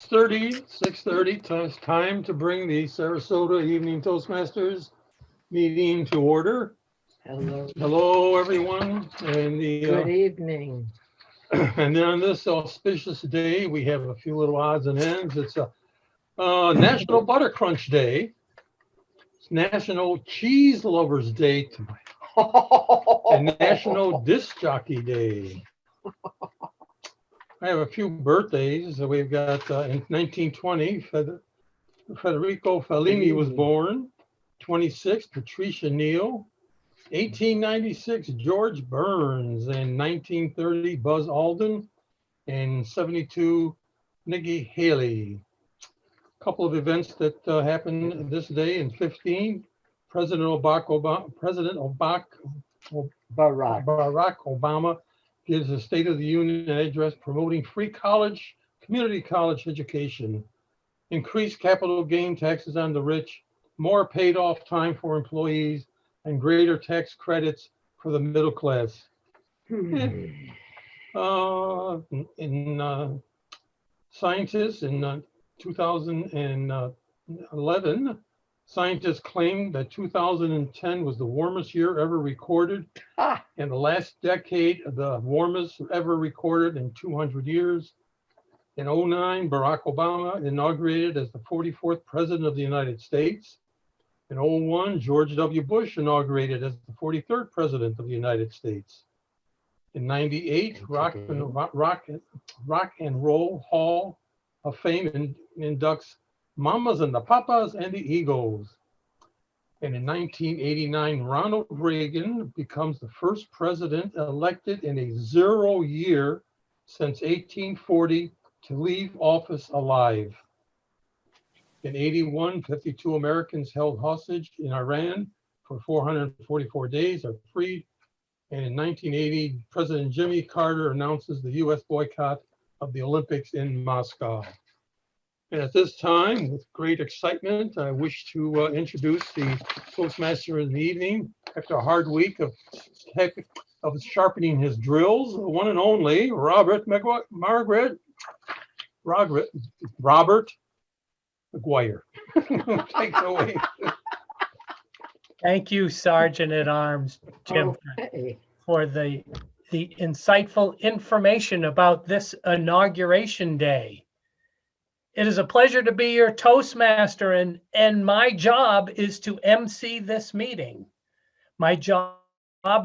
6:30. It's time to bring the Sarasota Evening Toastmasters meeting to order. Hello, everyone. And Good evening. And then on this auspicious day, we have a few little odds and ends. It's a National Butter Crunch Day. It's National Cheese Lovers Day and National Disc Jockey Day. I have a few birthdays. We've got in 1920, Federico Fellini was born. 26, Patricia Neal. 1896, George Burns. In 1930, Buzz Aldrin. And 72, Nikki Haley. A couple of events that happened this day. In 15, Barack Obama gives a State of the Union address promoting free college, community college education, increased capital gain taxes on the rich, more paid off time for employees, and greater tax credits for the middle class. Scientists in 2011, scientists claimed that 2010 was the warmest year ever recorded, and the last decade the warmest ever recorded in 200 years. In 2009, Barack Obama inaugurated as the 44th President of the United States. In 2001, George W. Bush inaugurated as the 43rd President of the United States. In 98, Rock and Roll Hall of Fame inducts Mamas and the Papas and the Eagles. And in 1989, Ronald Reagan becomes the first president elected in a 0 year since 1840 to leave office alive. In 81, 52 Americans held hostage in Iran for 444 days are freed. And in 1980, President Jimmy Carter announces the U.S. boycott of the Olympics in Moscow. And at this time, with great excitement, I wish to introduce the Toastmaster in the evening. After a hard week of sharpening his drills, the one and only Robert McGuire. Take it away. Thank you, Sergeant at Arms Jim, for the insightful information about this inauguration day. It is a pleasure to be your Toastmaster, and my job is to MC this meeting. My job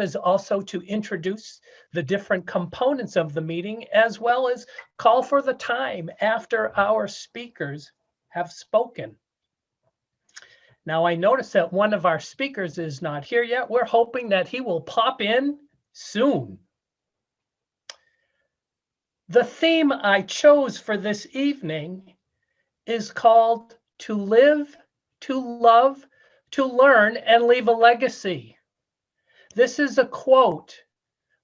is also to introduce the different components of the meeting, as well as call for the time after our speakers have spoken. Now, I notice that one of our speakers is not here yet. We're hoping that he will pop in soon. The theme I chose for this evening is called To Live, to Love, to Learn, and Leave a Legacy. This is a quote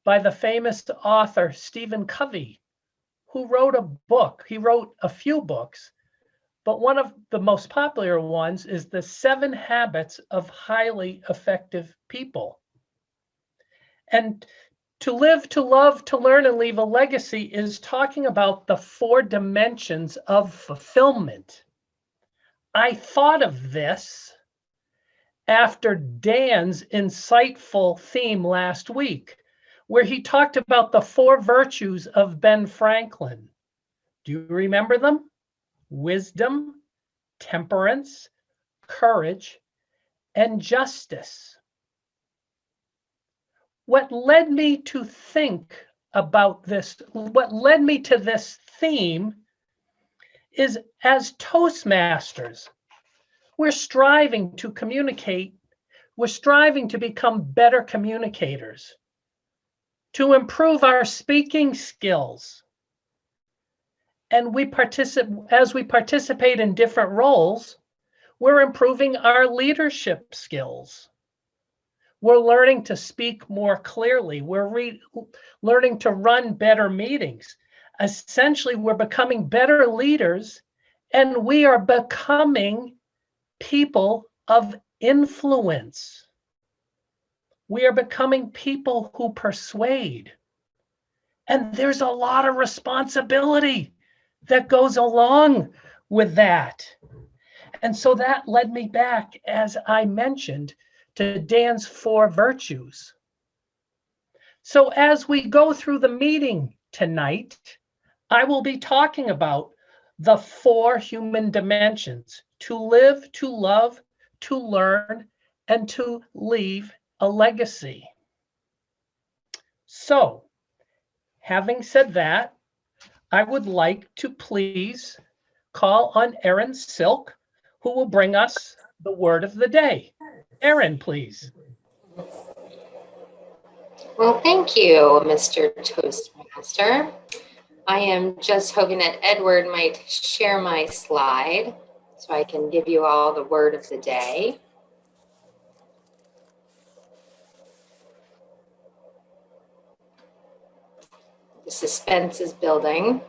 by the famous author Stephen Covey, who wrote a book. He wrote a few books, but one of the most popular ones is The 7 Habits of Highly Effective People. And to live, to love, to learn, and leave a legacy is talking about the 4 dimensions of fulfillment. I thought of this after Dan's insightful theme last week, where he talked about the 4 virtues of Ben Franklin. Do you remember them? Wisdom, temperance, courage, and justice. What led me to think about this, what led me to this theme is, as Toastmasters, we're striving to communicate, we're striving to become better communicators, to improve our speaking skills. And as we participate in different roles, we're improving our leadership skills. We're learning to speak more clearly. We're learning to run better meetings. Essentially, we're becoming better leaders, and we are becoming people of influence. We are becoming people who persuade. And there's a lot of responsibility that goes along with that. And so that led me back, as I mentioned, to Dan's 4 virtues. So as we go through the meeting tonight, I will be talking about the 4 human dimensions: to live, to love, to learn, and to leave a legacy. So, having said that, I would like to please call on Erin Silk, who will bring us the word of the day. Erin, please. Well, thank you, Mr. Toastmaster. I am just hoping that Edward might share my slide so I can give you all the word of the day. The suspense is building.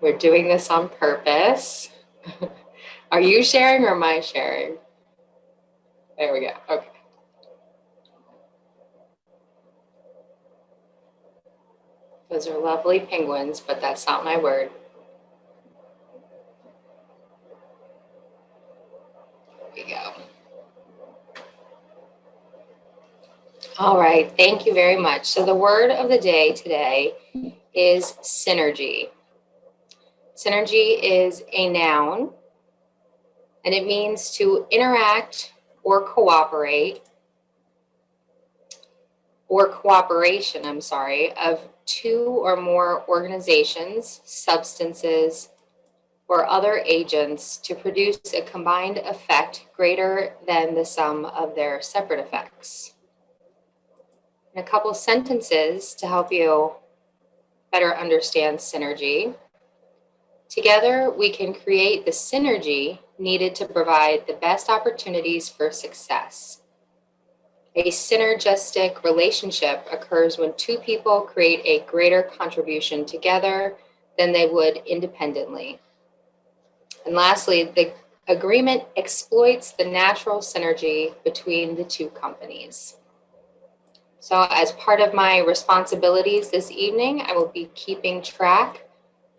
We're doing this on purpose. Are you sharing or am I sharing? There we go. Okay. Those are lovely penguins, but that's not my word. There we go. All right, thank you very much. So the word of the day today is synergy. Synergy is a noun, and it means to interact or cooperate, or cooperation, of 2 or more organizations, substances, or other agents to produce a combined effect greater than the sum of their separate effects. And a couple sentences to help you better understand synergy. Together, we can create the synergy needed to provide the best opportunities for success. A synergistic relationship occurs when 2 people create a greater contribution together than they would independently. And lastly, the agreement exploits the natural synergy between the 2 companies. So as part of my responsibilities this evening, I will be keeping track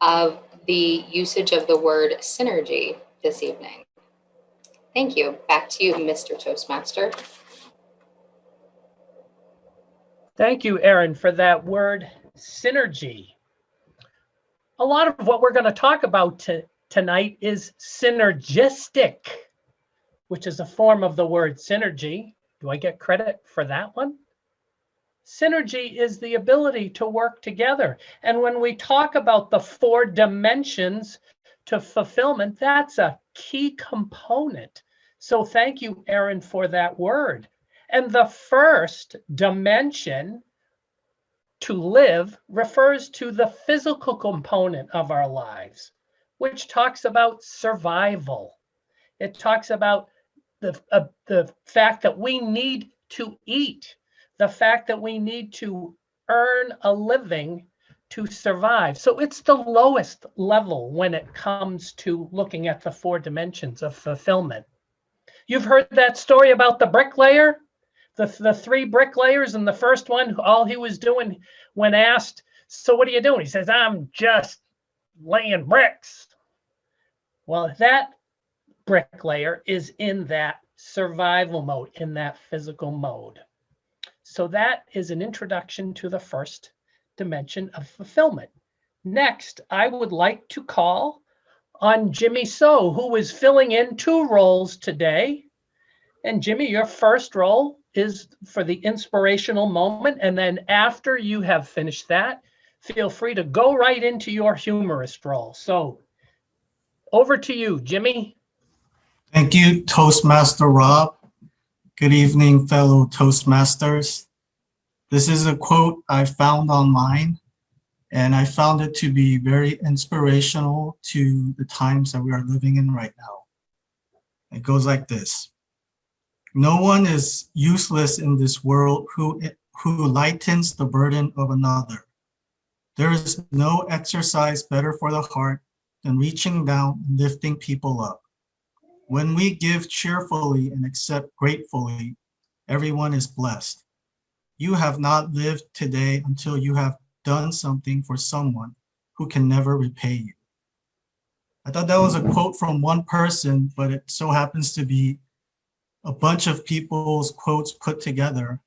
of the usage of the word synergy this evening. Thank you. Back to you, Mr. Toastmaster. Thank you, Erin, for that word, synergy. A lot of what we're going to talk about tonight is synergistic, which is a form of the word synergy. Do I get credit for that one? Synergy is the ability to work together. And when we talk about the 4 dimensions to fulfillment, that's a key component. So thank you, Erin, for that word. And the first dimension, to live, refers to the physical component of our lives, which talks about survival. It talks about the fact that we need to eat, the fact that we need to earn a living to survive. So it's the lowest level when it comes to looking at the 4 dimensions of fulfillment. You've heard that story about the bricklayer, the 3 bricklayers, and the first one, all he was doing when asked, so what are you doing? He says, I'm just laying bricks. Well, that bricklayer is in that survival mode, in that physical mode. So that is an introduction to the first dimension of fulfillment. Next, I would like to call on Jimmy So, who is filling in 2 roles today. And Jimmy, your first role is for the inspirational moment. And then after you have finished that, feel free to go right into your humorist role. So over to you, Jimmy. Thank you, Toastmaster Rob. Good evening, fellow Toastmasters. This is a quote I found online, and I found it to be very inspirational to the times that we are living in right now. It goes like this. No one is useless in this world who lightens the burden of another. There is no exercise better for the heart than reaching down and lifting people up. When we give cheerfully and accept gratefully, everyone is blessed. You have not lived today until you have done something for someone who can never repay you. I thought that was a quote from one person, but it so happens to be a bunch of people's quotes put together.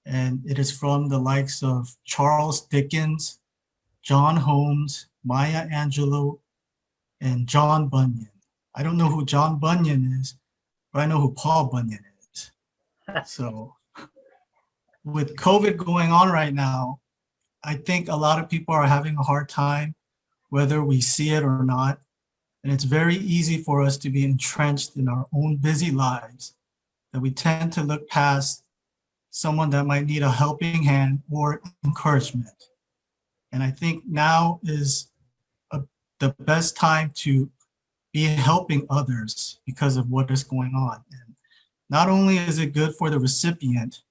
And it is from the likes of Charles Dickens, John Holmes, Maya Angelou, and John Bunyan. I don't know who John Bunyan is, but I know who Paul Bunyan is. So with COVID going on right now, I think a lot of people are having a hard time, whether we see it or not. And it's very easy for us to be entrenched in our own busy lives, that we tend to look past someone that might need a helping hand or encouragement. And I think now is the best time to be helping others because of what is going on. And not only is it good for the recipient,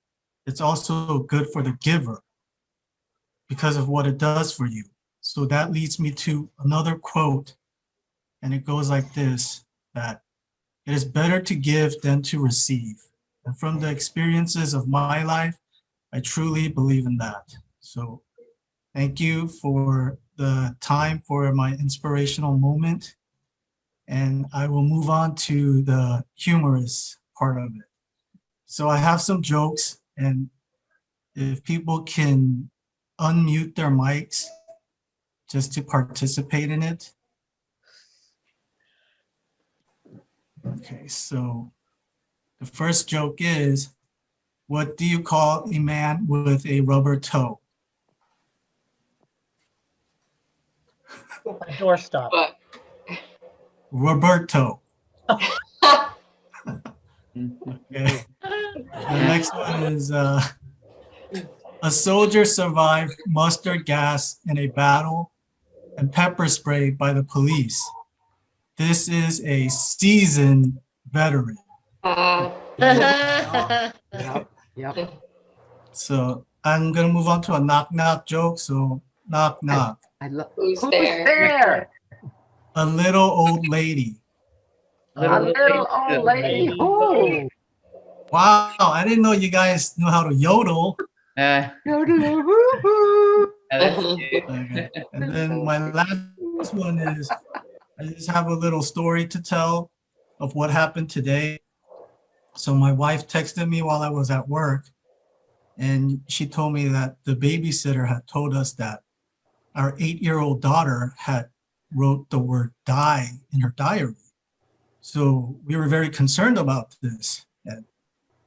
it's also good for the giver because of what it does for you. So that leads me to another quote, and it goes like this, that it is better to give than to receive. And from the experiences of my life, I truly believe in that. So thank you for the time for my inspirational moment. And I will move on to the humorous part of it. So I have some jokes, and if people can unmute their mics just to participate in it. Okay, so the first joke is, what do you call a man with a rubber toe? A doorstop. But Roberto. Okay. The next one is a soldier survived mustard gas in a battle and pepper spray by the police. This is a seasoned veteran. Yep. So I'm gonna move on to a knock knock joke. So knock knock. Who's Who's there? there? A little old lady. A little old lady. Who? Wow, I didn't know you guys knew how to yodel. That's Okay. And then my last one is, I just have a little story to tell of what happened today. So my wife texted me while I was at work, and she told me that the babysitter had told us that our 8-year-old daughter had wrote the word die in her diary. So we were very concerned about this. And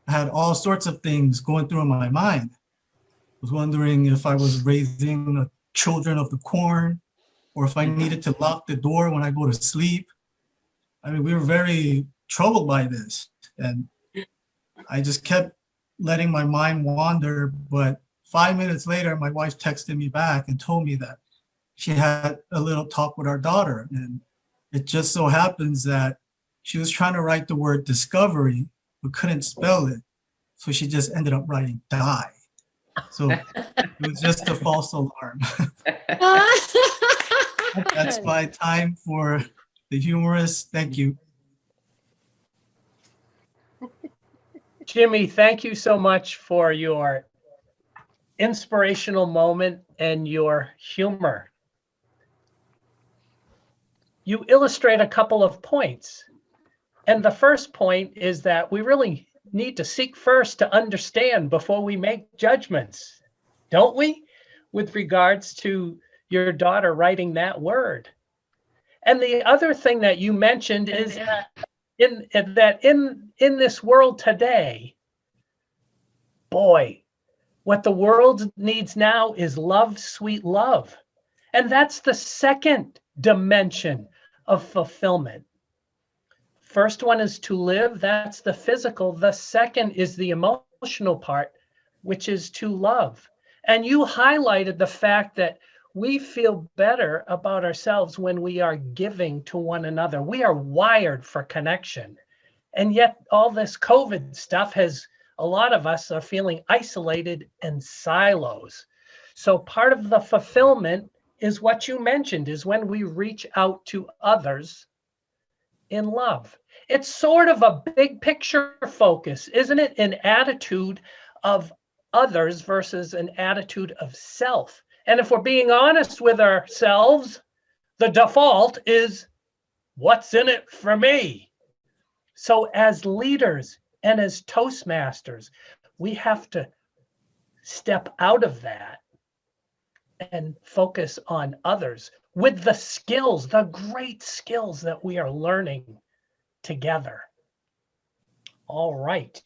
I had all sorts of things going through my mind. I was wondering if I was raising the children of the corn, or if I needed to lock the door when I go to sleep. I mean, we were very troubled by this. And I just kept letting my mind wander. But 5 minutes later, my wife texted me back and told me that she had a little talk with our daughter. And it just so happens that she was trying to write the word discovery, but couldn't spell it. So she just ended up writing die. So it was just a false alarm. That's my time for the humorous. Thank you. Jimmy, thank you so much for your inspirational moment and your humor. You illustrate a couple of points. And the first point is that we really need to seek first to understand before we make judgments, don't we? With regards to your daughter writing that word. And the other thing that you mentioned is in this world today, boy, what the world needs now is love, sweet love. And that's the second dimension of fulfillment. First one is to live, that's the physical. The second is the emotional part, which is to love. And you highlighted the fact that we feel better about ourselves when we are giving to one another. We are wired for connection. And yet all this COVID stuff has, a lot of us are feeling isolated in silos. So part of the fulfillment is what you mentioned, is when we reach out to others in love. It's sort of a big picture focus, isn't it? An attitude of others versus an attitude of self. And if we're being honest with ourselves, the default is, what's in it for me? So as leaders and as Toastmasters, we have to step out of that and focus on others with the skills, the great skills that we are learning together. All right.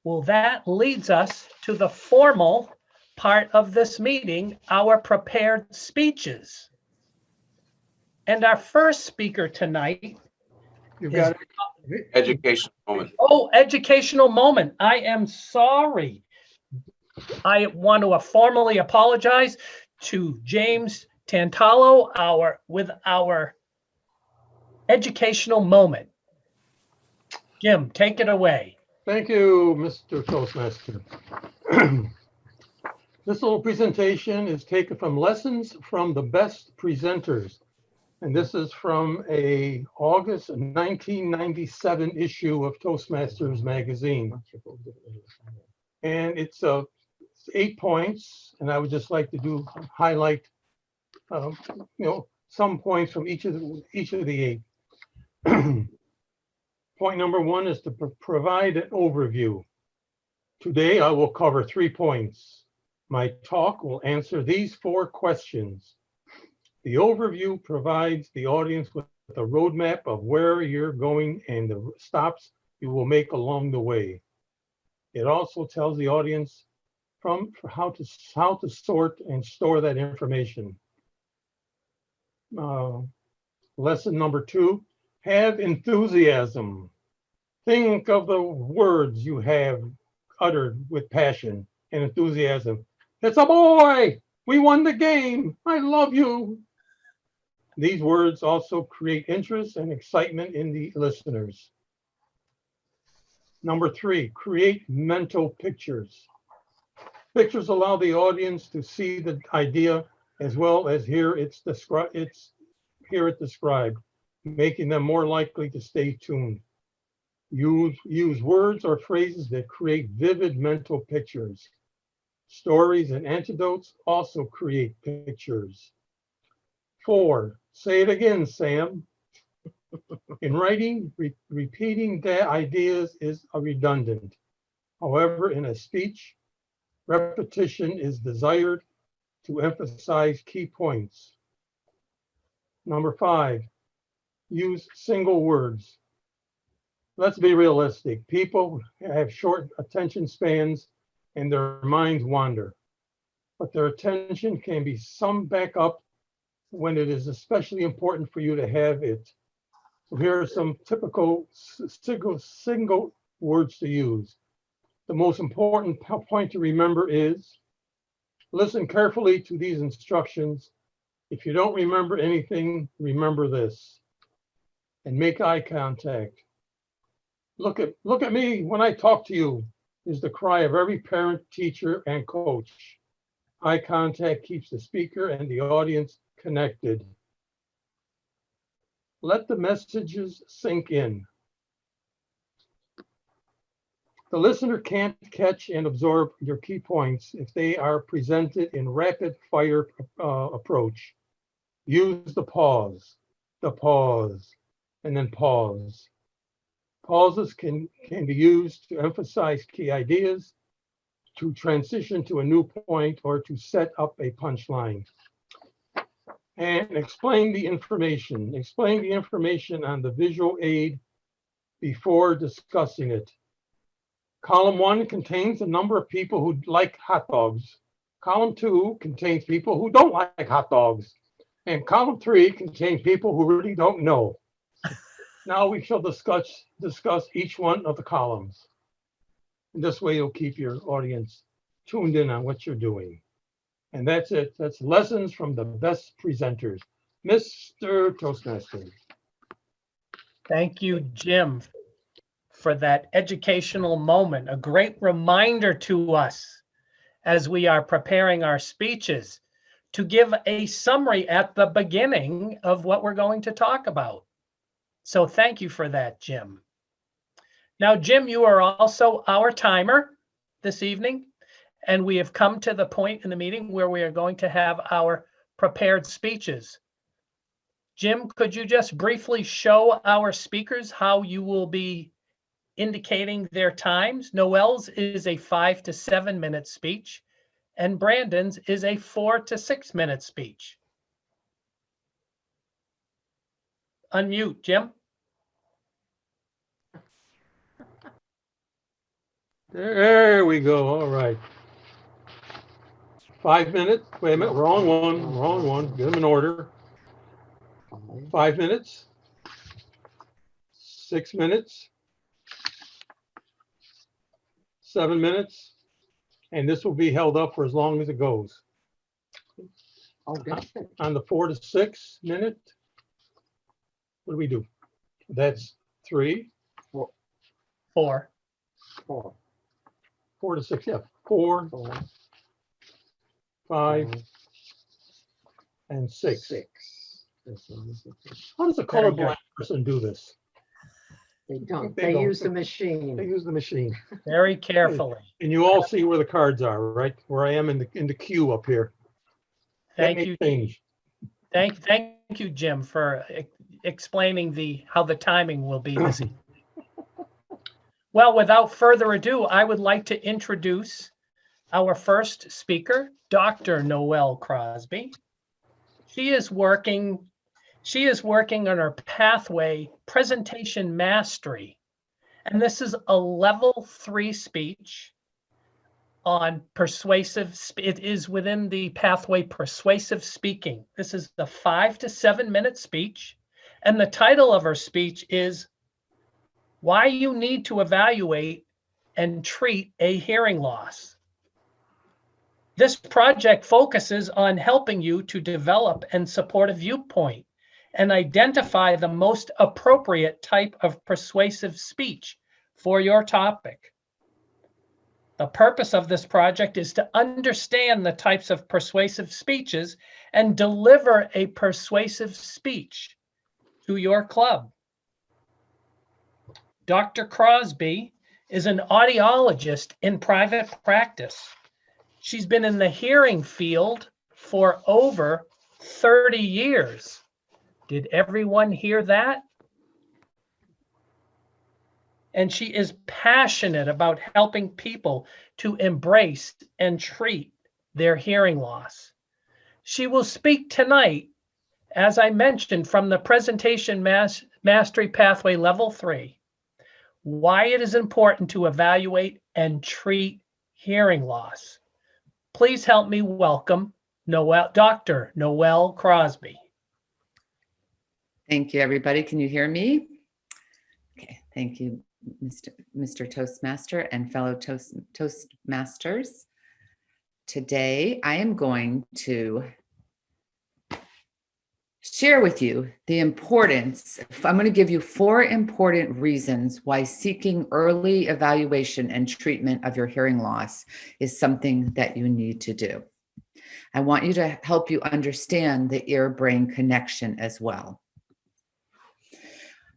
Well, that leads us to the formal part of this meeting, our prepared speeches. And our first speaker tonight You've is, got Education moment. oh, educational moment. I am sorry. I want to formally apologize to James Tantalo with our educational moment. Jim, take it away. Thank you, Mr. Toastmaster. This little presentation is taken from Lessons from the Best Presenters. And this is from a August 1997 issue of Toastmasters magazine. And it's 8 points, and I would just like to highlight some points from each of the 8. Point number 1 is to provide an overview. Today, I will cover 3 points. My talk will answer these 4 questions. The overview provides the audience with a roadmap of where you're going and the stops you will make along the way. It also tells the audience how to sort and store that information. Lesson number 2, have enthusiasm. Think of the words you have uttered with passion and enthusiasm. It's a boy! We won the game! I love you! These words also create interest and excitement in the listeners. Number 3, create mental pictures. Pictures allow the audience to see the idea as well as hear it described, making them more likely to stay tuned. Use words or phrases that create vivid mental pictures. Stories and anecdotes also create pictures. 4, say it again, Sam. In writing, repeating the ideas is redundant. However, in a speech, repetition is desired to emphasize key points. Number 5, use single words. Let's be realistic. People have short attention spans and their minds wander, but their attention can be summed back up when it is especially important for you to have it. So here are some typical single words to use. The most important point to remember is, listen carefully to these instructions. If you don't remember anything, remember this. And make eye contact. Look at me when I talk to you is the cry of every parent, teacher, and coach. Eye contact keeps the speaker and the audience connected. Let the messages sink in. The listener can't catch and absorb your key points if they are presented in rapid fire approach. Use the pause, and then pause. Pauses can be used to emphasize key ideas, to transition to a new point, or to set up a punchline. And explain the information. Explain the information on the visual aid before discussing it. Column 1 contains a number of people who like hot dogs. Column 2 contains people who don't like hot dogs. And column 3 contains people who really don't know. Now we shall discuss each one of the columns. And this way you'll keep your audience tuned in on what you're doing. And that's it. That's lessons from the best presenters. Mr. Toastmaster. Thank you, Jim, for that educational moment. A great reminder to us as we are preparing our speeches to give a summary at the beginning of what we're going to talk about. So thank you for that, Jim. Now, Jim, you are also our timer this evening. and we have come to the point in the meeting where we are going to have our prepared speeches. Jim, could you just briefly show our speakers how you will be indicating their times? Noel's is a 5 to 7 minute speech, and Brandon's is a 4 to 6 minute speech. Unmute, Jim. There we go. All right. 5 minutes. Wait a minute. Wrong one. Wrong one. Get them in order. 5 minutes. 6 minutes. 7 minutes. And this will be held up for as long as it goes. On the 4 to 6 minute, what do we do? That's 3. 4. 4 to 6, yeah. 4, 5, and 6. How does a Very good. colorblind person do this? They don't. They They don't. use the They machine. use the machine. Very carefully. And you all see where the cards are, right? Where I am in the queue up here. That Thank may you. change. Thank you, Jim, for explaining how the timing will be this evening. Well, without further ado, I would like to introduce our first speaker, Dr. Noel Crosby. She is working on her pathway presentation mastery. And this is a level 3 speech on persuasive. It is within the pathway persuasive speaking. This is the 5 to 7 minute speech. And the title of her speech is Why You Need to Evaluate and Treat a Hearing Loss. This project focuses on helping you to develop and support a viewpoint and identify the most appropriate type of persuasive speech for your topic. The purpose of this project is to understand the types of persuasive speeches and deliver a persuasive speech to your club. Dr. Crosby is an audiologist in private practice. She's been in the hearing field for over 30 years. Did everyone hear that? And she is passionate about helping people to embrace and treat their hearing loss. She will speak tonight, as I mentioned, from the Presentation Mastery Pathway Level 3, why it is important to evaluate and treat hearing loss. Please help me welcome Dr. Noel Crosby. Thank you, everybody. Can you hear me? Okay, thank you, Mr. Toastmaster and fellow Toastmasters. Today, I am going to share with you the importance. I'm going to give you 4 important reasons why seeking early evaluation and treatment of your hearing loss is something that you need to do. I want you to help you understand the ear-brain connection as well.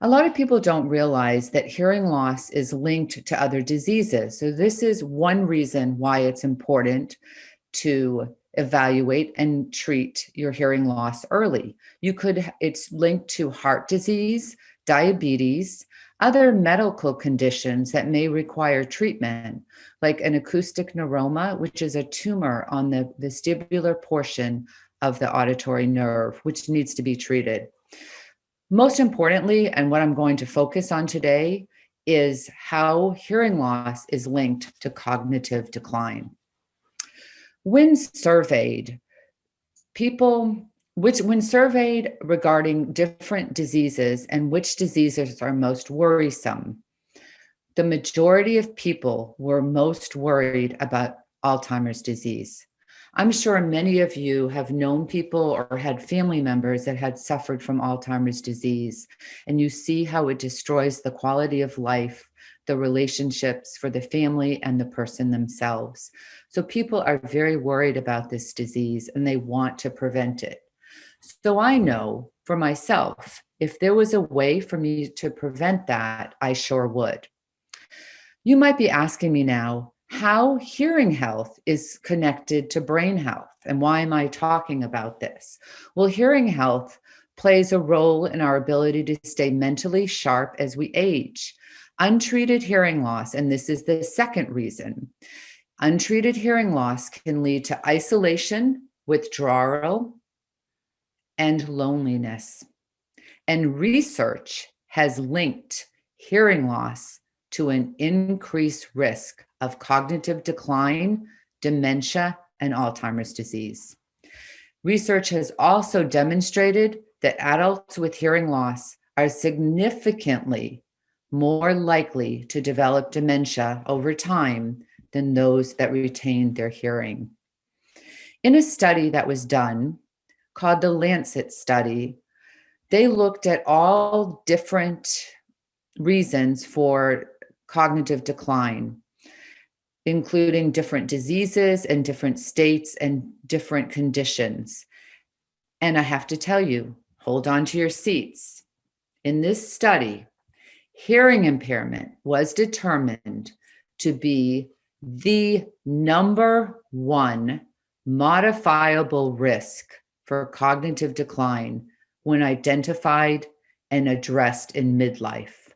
A lot of people don't realize that hearing loss is linked to other diseases. So this is one reason why it's important to evaluate and treat your hearing loss early. It's linked to heart disease, diabetes, other medical conditions that may require treatment, like an acoustic neuroma, which is a tumor on the vestibular portion of the auditory nerve, which needs to be treated. Most importantly, and what I'm going to focus on today, is how hearing loss is linked to cognitive decline. When surveyed regarding different diseases and which diseases are most worrisome, the majority of people were most worried about Alzheimer's disease. I'm sure many of you have known people or had family members that had suffered from Alzheimer's disease, and you see how it destroys the quality of life, the relationships for the family and the person themselves. So people are very worried about this disease and they want to prevent it. So I know for myself, if there was a way for me to prevent that, I sure would. You might be asking me now, how hearing health is connected to brain health. And why am I talking about this? Well, hearing health plays a role in our ability to stay mentally sharp as we age. Untreated hearing loss, and this is the second reason, untreated hearing loss can lead to isolation, withdrawal, and loneliness. And research has linked hearing loss to an increased risk of cognitive decline, dementia, and Alzheimer's disease. Research has also demonstrated that adults with hearing loss are significantly more likely to develop dementia over time than those that retain their hearing. In a study that was done called the Lancet study, they looked at all different reasons for cognitive decline, including different diseases and different states and different conditions. And I have to tell you, hold on to your seats. In this study, hearing impairment was determined to be the number one modifiable risk for cognitive decline when identified and addressed in midlife.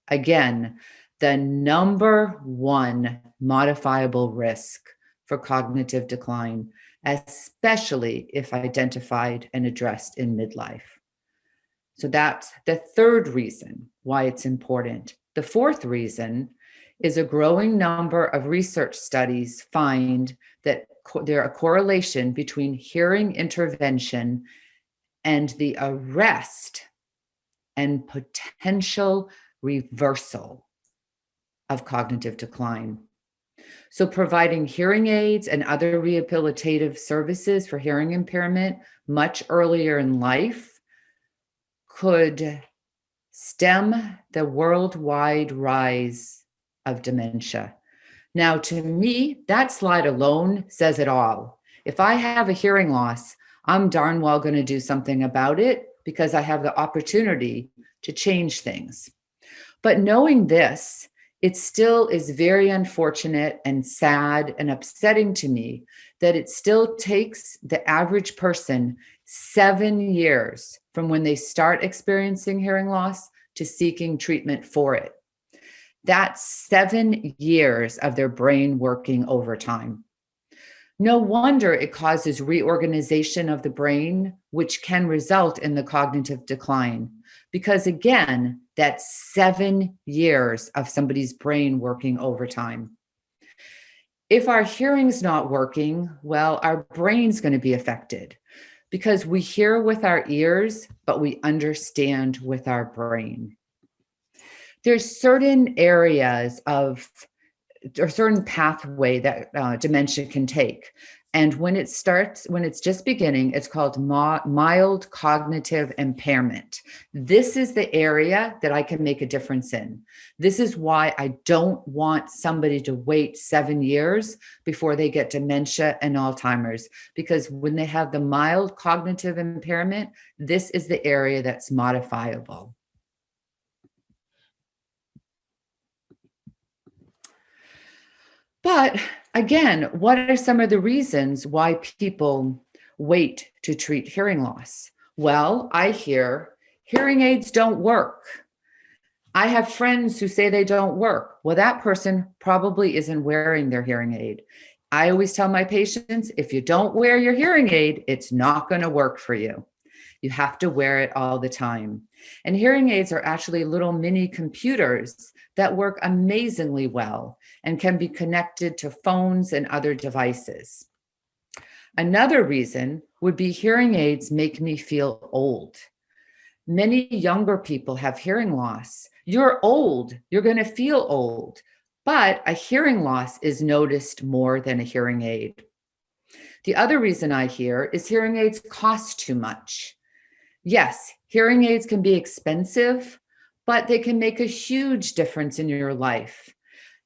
Again, the number one modifiable risk for cognitive decline, especially if identified and addressed in midlife. So that's the third reason why it's important. The fourth reason is a growing number of research studies find that there are a correlation between hearing intervention and the arrest and potential reversal of cognitive decline. So providing hearing aids and other rehabilitative services for hearing impairment much earlier in life could stem the worldwide rise of dementia. Now, to me, that slide alone says it all. If I have a hearing loss, I'm darn well going to do something about it because I have the opportunity to change things. But knowing this, it still is very unfortunate and sad and upsetting to me that it still takes the average person 7 years from when they start experiencing hearing loss to seeking treatment for it. That's 7 years of their brain working overtime. No wonder it causes reorganization of the brain, which can result in the cognitive decline. Because again, that's 7 years of somebody's brain working overtime. If our hearing's not working, well, our brain's going to be affected because we hear with our ears, but we understand with our brain. There's certain areas of or certain pathway that dementia can take. And when it's just beginning, it's called mild cognitive impairment. This is the area that I can make a difference in. This is why I don't want somebody to wait 7 years before they get dementia and Alzheimer's, because when they have the mild cognitive impairment, this is the area that's modifiable. But again, what are some of the reasons why people wait to treat hearing loss? Well, I hear hearing aids don't work. I have friends who say they don't work. Well, that person probably isn't wearing their hearing aid. I always tell my patients, if you don't wear your hearing aid, it's not going to work for you. You have to wear it all the time. And hearing aids are actually little mini computers that work amazingly well and can be connected to phones and other devices. Another reason would be hearing aids make me feel old. Many younger people have hearing loss. You're old, you're going to feel old, but a hearing loss is noticed more than a hearing aid. The other reason I hear is hearing aids cost too much. Yes, hearing aids can be expensive, but they can make a huge difference in your life.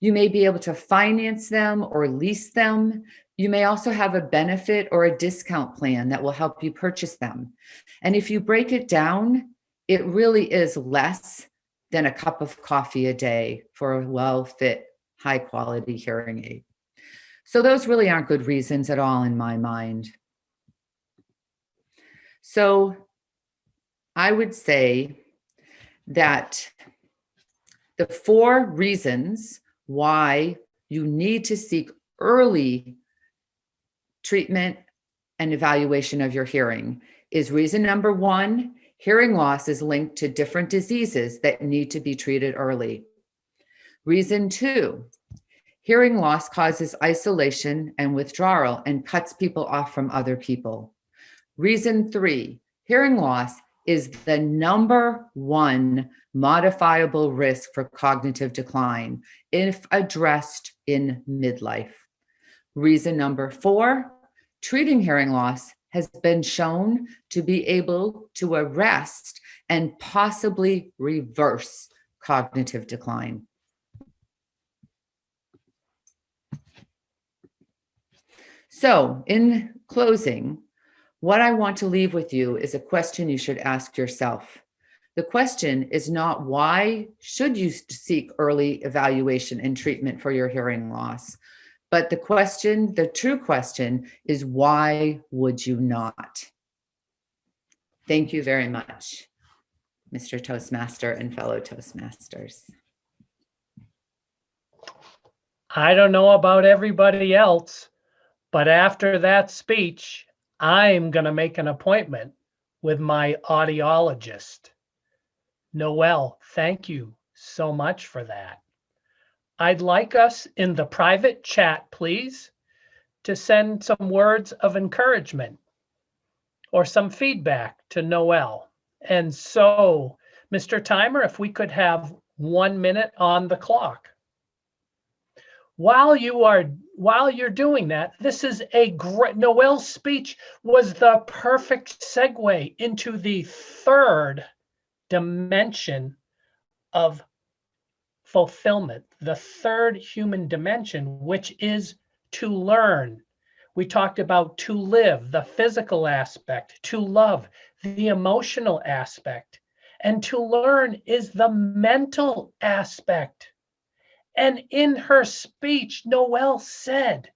You may be able to finance them or lease them. You may also have a benefit or a discount plan that will help you purchase them. And if you break it down, it really is less than a cup of coffee a day for a well-fit, high-quality hearing aid. So those really aren't good reasons at all in my mind. So I would say that the 4 reasons why you need to seek early treatment and evaluation of your hearing is reason number 1, hearing loss is linked to different diseases that need to be treated early. Reason 2, hearing loss causes isolation and withdrawal and cuts people off from other people. Reason 3, hearing loss is the number 1 modifiable risk for cognitive decline if addressed in midlife. Reason number 4, treating hearing loss has been shown to be able to arrest and possibly reverse cognitive decline. So, in closing, what I want to leave with you is a question you should ask yourself. The question is not why should you seek early evaluation and treatment for your hearing loss, but the true question is why would you not? Thank you very much, Mr. Toastmaster and fellow Toastmasters. I don't know about everybody else, but after that speech, I'm going to make an appointment with my audiologist. Noel, thank you so much for that. I'd like us in the private chat, please, to send some words of encouragement or some feedback to Noel. And so, Mr. Timer, if we could have 1 minute on the clock. While you're doing that, this is a great, Noel's speech was the perfect segue into the 3rd dimension of fulfillment, the 3rd human dimension, which is to learn. We talked about to live, the physical aspect, to love, the emotional aspect, and to learn is the mental aspect. And in her speech, Noel said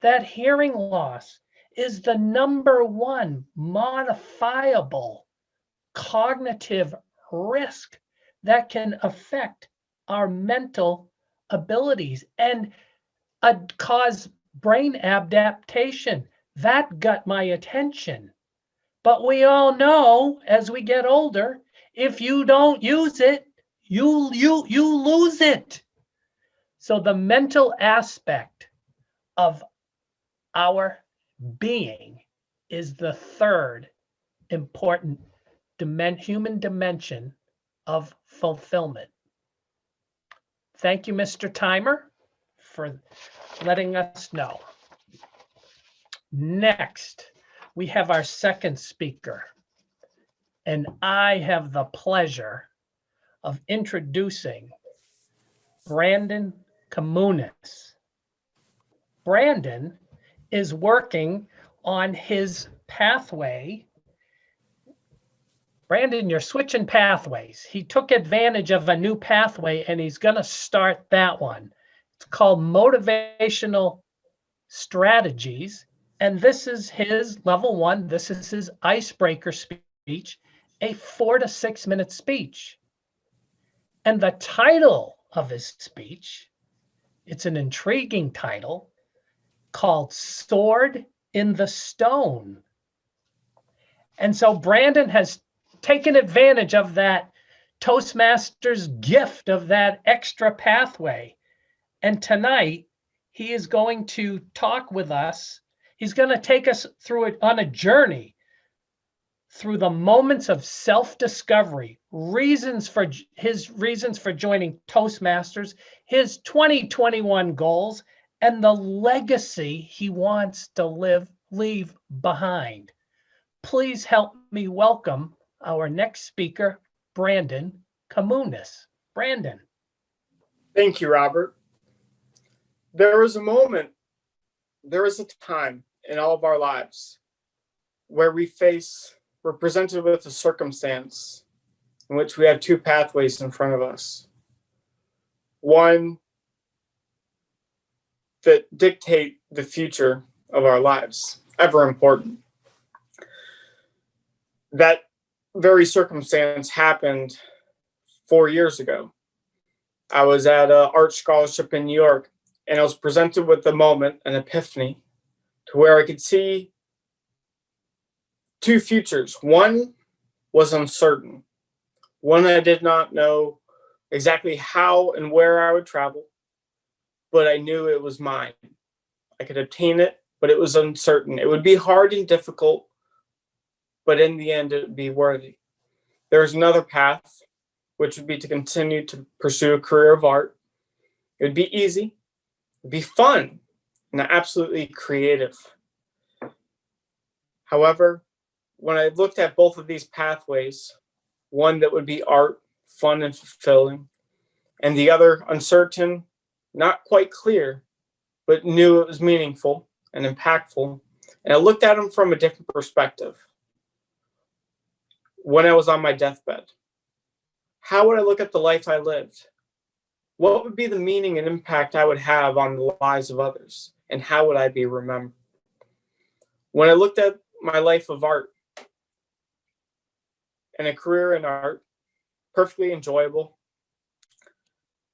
that hearing loss is the number 1 modifiable cognitive risk that can affect our mental abilities and cause brain adaptation. That got my attention. But we all know as we get older, if you don't use it, you lose it. So the mental aspect of our being is the 3rd important human dimension of fulfillment. Thank you, Mr. Timer, for letting us know. Next, we have our 2nd speaker, and I have the pleasure of introducing Brandon Comunis. Brandon is working on his pathway. Brandon, you're switching pathways. He took advantage of a new pathway and he's going to start that one. It's called Motivational Strategies. And this is his level 1. This is his icebreaker speech, a 4 to 6 minute speech. And the title of his speech, it's an intriguing title called Sword in the Stone. And so Brandon has taken advantage of that Toastmasters gift of that extra pathway. And tonight, he is going to talk with us. He's going to take us through it on a journey through the moments of self-discovery, his reasons for joining Toastmasters, his 2021 goals, and the legacy he wants to leave behind. Please help me welcome our next speaker, Brandon Comunis. Brandon. Thank you, Robert. There is a time in all of our lives where we're presented with a circumstance in which we have 2 pathways in front of us. One that dictate the future of our lives, ever important. That very circumstance happened 4 years ago. I was at an art scholarship in New York, and I was presented with a moment, an epiphany, to where I could see two futures. One was uncertain. One, I did not know exactly how and where I would travel, but I knew it was mine. I could obtain it, but it was uncertain. It would be hard and difficult, but in the end, it would be worthy. There was another path, which would be to continue to pursue a career of art. It would be easy, it would be fun, and absolutely creative. However, when I looked at both of these pathways, one that would be art, fun and fulfilling, and the other uncertain, not quite clear, but knew it was meaningful and impactful, and I looked at them from a different perspective. When I was on my deathbed, how would I look at the life I lived? What would be the meaning and impact I would have on the lives of others? And how would I be remembered? When I looked at my life of art and a career in art, perfectly enjoyable,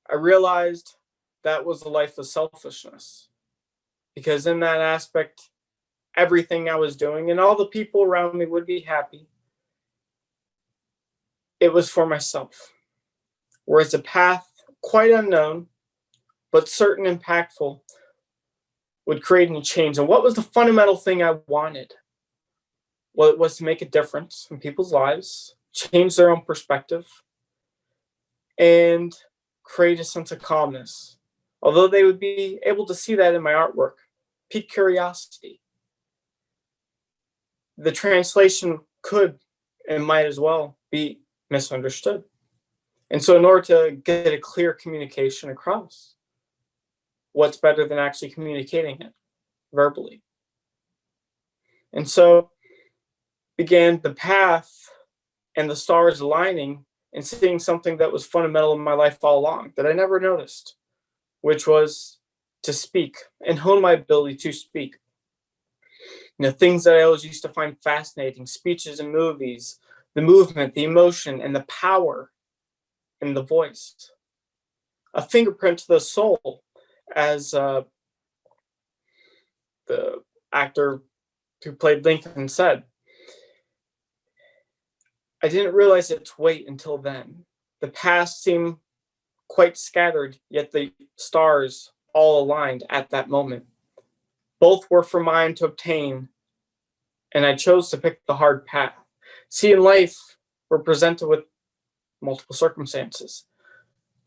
I realized that was a life of selfishness. Because in that aspect, everything I was doing and all the people around me would be happy. It was for myself. Whereas a path quite unknown, but certain impactful, would create a change. And what was the fundamental thing I wanted? Well, it was to make a difference in people's lives, change their own perspective, and create a sense of calmness. Although they would be able to see that in my artwork, pique curiosity. The translation could and might as well be misunderstood. And so in order to get a clear communication across, what's better than actually communicating it verbally? And so began the path and the stars aligning and seeing something that was fundamental in my life all along that I never noticed, which was to speak and hone my ability to speak. You know, things that I always used to find fascinating, speeches and movies, the movement, the emotion, and the power in the voice. A fingerprint to the soul, as the actor who played Lincoln said. I didn't realize its weight until then. The past seemed quite scattered, yet the stars all aligned at that moment. Both were for mine to obtain, and I chose to pick the hard path. See, in life, we're presented with multiple circumstances.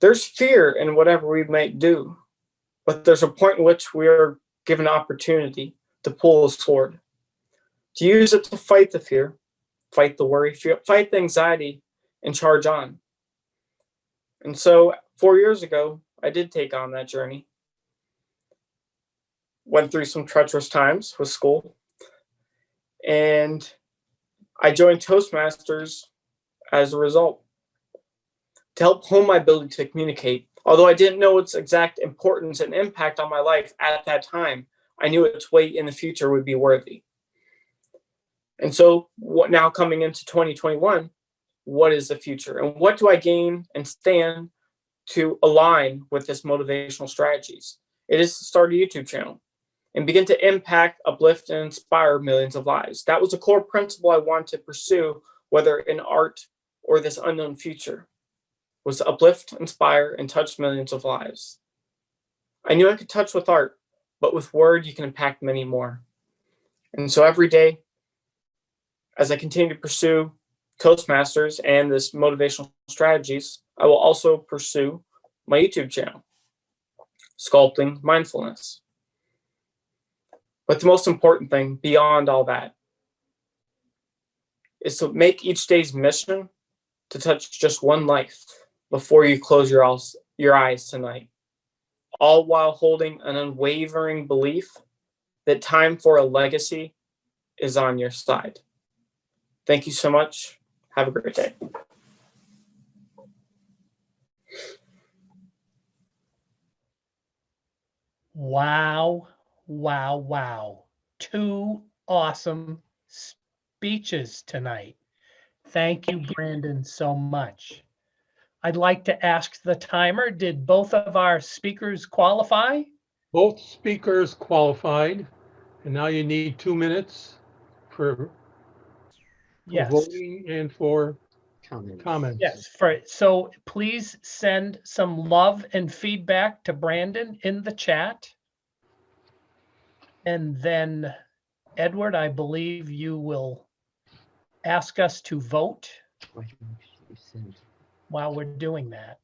There's fear in whatever we might do, but there's a point in which we are given an opportunity to pull a sword, to use it to fight the fear, fight the worry, fight the anxiety, and charge on. And so 4 years ago, I did take on that journey. Went through some treacherous times with school, and I joined Toastmasters as a result to help hone my ability to communicate. Although I didn't know its exact importance and impact on my life at that time, I knew its weight in the future would be worthy. And so now coming into 2021, what is the future? And what do I gain and stand to align with this motivational strategies? It is to start a YouTube channel and begin to impact, uplift, and inspire millions of lives. That was a core principle I wanted to pursue, whether in art or this unknown future, was to uplift, inspire, and touch millions of lives. I knew I could touch with art, but with word, you can impact many more. And so every day, as I continue to pursue Toastmasters and this motivational strategies, I will also pursue my YouTube channel, Sculpting Mindfulness. But the most important thing beyond all that is to make each day's mission to touch just one life before you close your eyes tonight, all while holding an unwavering belief that time for a legacy is on your side. Thank you so much. Have a great day. Wow. Wow, wow, wow. 2 awesome speeches tonight. Thank you, Brandon, so much. I'd like to ask the timer, did both of our speakers qualify? Both speakers qualified, and now you need 2 minutes for Yes. voting and for comments. Yes, so please send some love and feedback to Brandon in the chat. And then, Edward, I believe you will ask us to vote while we're doing that.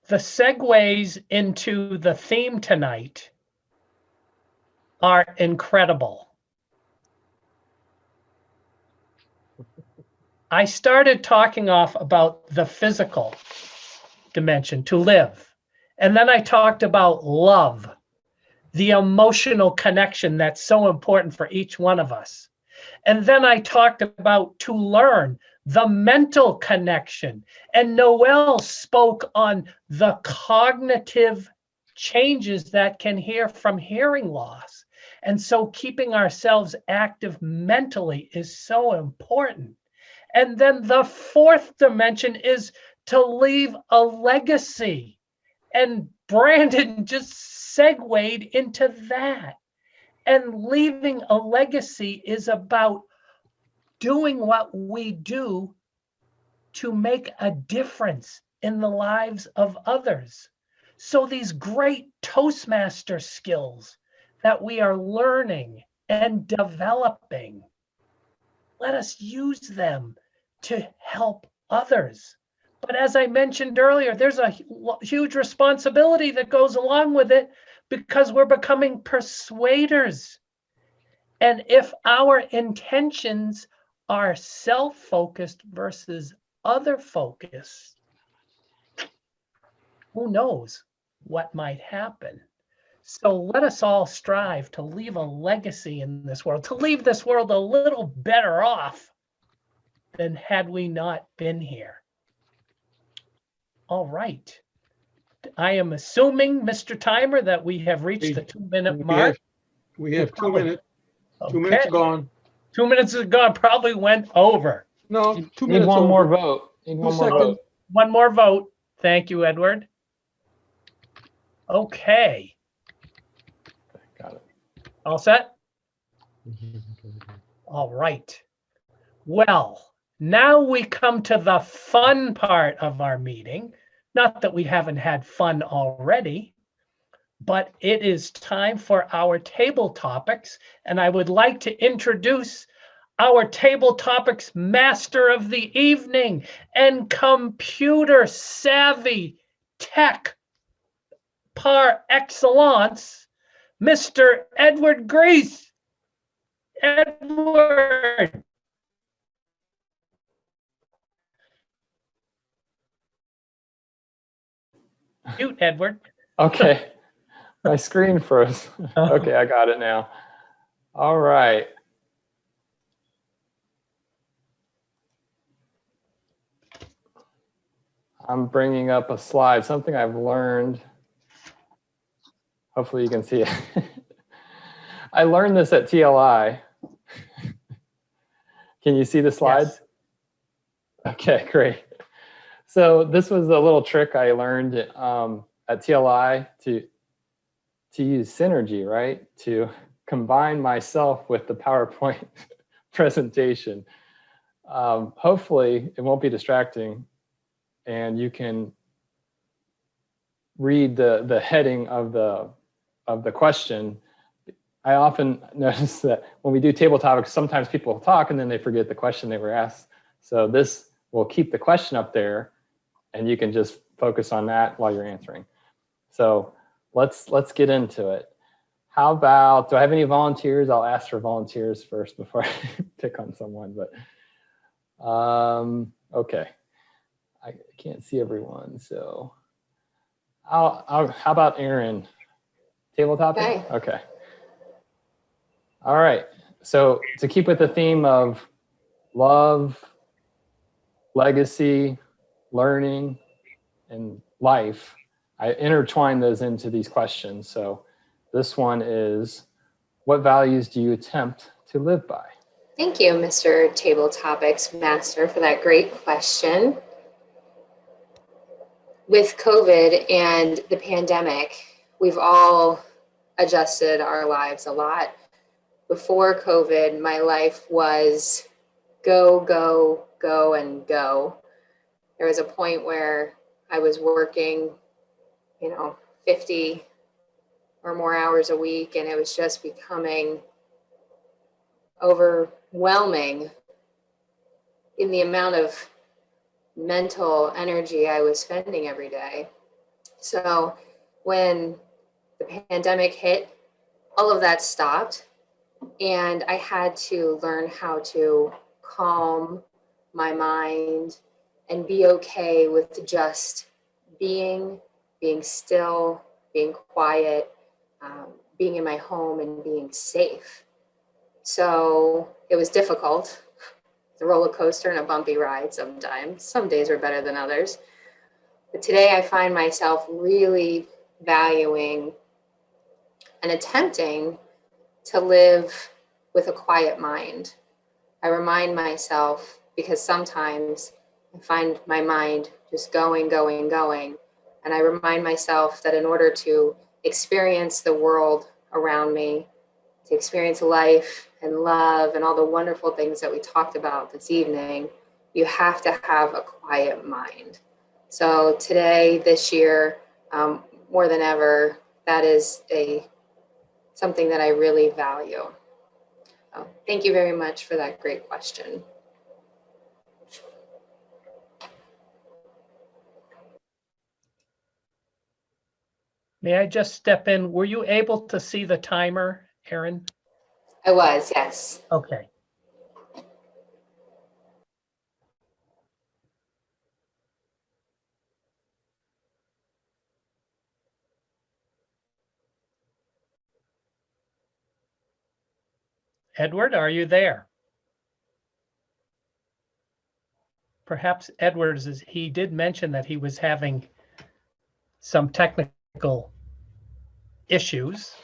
The segues into the theme tonight are incredible. I started talking off about the physical dimension, to live. And then I talked about love, the emotional connection that's so important for each one of us. And then I talked about to learn, the mental connection. And Noel spoke on the cognitive changes that can hear from hearing loss. And so keeping ourselves active mentally is so important. And then the 4th dimension is to leave a legacy. And Brandon just segued into that. And leaving a legacy is about doing what we do to make a difference in the lives of others. So these great Toastmaster skills that we are learning and developing, let us use them to help others. But as I mentioned earlier, there's a huge responsibility that goes along with it because we're becoming persuaders. And if our intentions are self-focused versus other-focused, who knows what might happen? So let us all strive to leave a legacy in this world, to leave this world a little better off than had we not been here. All right. I am assuming, Mr. Timer, that we have reached the 2-minute mark. We have 2 minutes. Okay. 2 minutes gone. 2 minutes is gone, probably went over. No, 2 Need minutes. one over. more vote. Need 2 one more seconds. vote. One more vote. Thank you, Edward. Okay. Got it. All set? All right. Well, now we come to the fun part of our meeting. Not that we haven't had fun already, but it is time for our table topics. And I would like to introduce our table topics master of the evening and computer savvy tech par excellence, Mr. Edward Grease. Edward. Mute, Edward. Okay. My screen froze. Okay, I got it now. All right. I'm bringing up a slide, something I've learned. Hopefully you can see it. I learned this at TLI. Can you see the slides? Yes. Okay, great. So this was a little trick I learned at TLI to use synergy, right? To combine myself with the PowerPoint presentation. Hopefully it won't be distracting and you can read the heading of the question. I often notice that when we do table topics, sometimes people talk and then they forget the question they were asked. So this will keep the question up there and you can just focus on that while you're answering. So let's get into it. How about, do I have any volunteers? I'll ask for volunteers first before I pick on someone, but okay. I can't see everyone, so how about Aaron? Table topic? Okay. All right. So to keep with the theme of love, legacy, learning, and life. I intertwine those into these questions. So this one is, what values do you attempt to live by? Thank you, Mr. Table Topics Master, for that great question. With COVID and the pandemic, we've all adjusted our lives a lot. Before COVID, my life was go, go, go, and go. There was a point where I was working, 50 or more hours a week, and it was just becoming overwhelming in the amount of mental energy I was spending every day. So when the pandemic hit, all of that stopped, and I had to learn how to calm my mind and be okay with just being still, being quiet, being in my home and being safe. So it was difficult. It's a roller coaster and a bumpy ride sometimes. Some days were better than others. But today I find myself really valuing and attempting to live with a quiet mind. I remind myself, because sometimes I find my mind just going, going, going. And I remind myself that in order to experience the world around me, to experience life and love and all the wonderful things that we talked about this evening, you have to have a quiet mind. So today, this year, more than ever, that is something that I really value. Thank you very much for that great question. May I just step in? Were you able to see the timer, Erin? I was, yes. Okay. Edward, are you there? Perhaps Edwards he did mention that he was having some technical issues.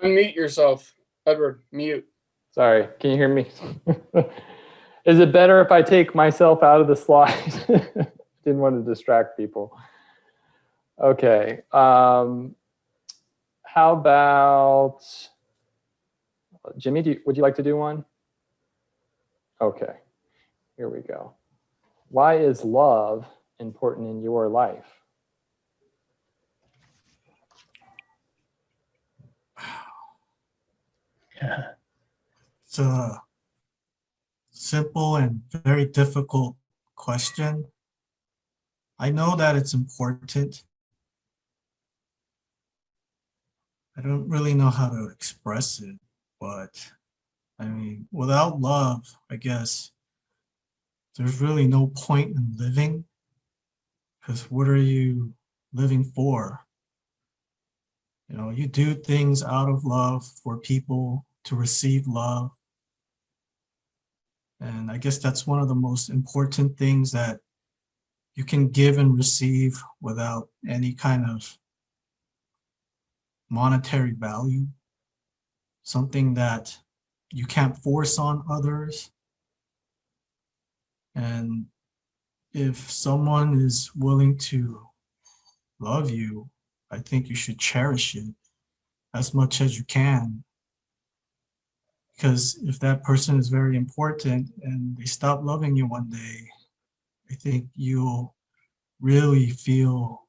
Unmute yourself, Edward. Mute. Sorry, can you hear me? Is it better if I take myself out of the slide? Didn't want to distract people. Okay. How about Jimmy? Would you like to do one? Okay. Here we go. Why is love important in your life? It's a simple and very difficult question. I know that it's important. I don't really know how to express it, but I mean, without love, I guess there's really no point in living, because what are you living for? You know, you do things out of love for people to receive love. And I guess that's one of the most important things that you can give and receive without any kind of monetary value, something that you can't force on others. And if someone is willing to love you, I think you should cherish it as much as you can. Because if that person is very important and they stop loving you one day, I think you'll really feel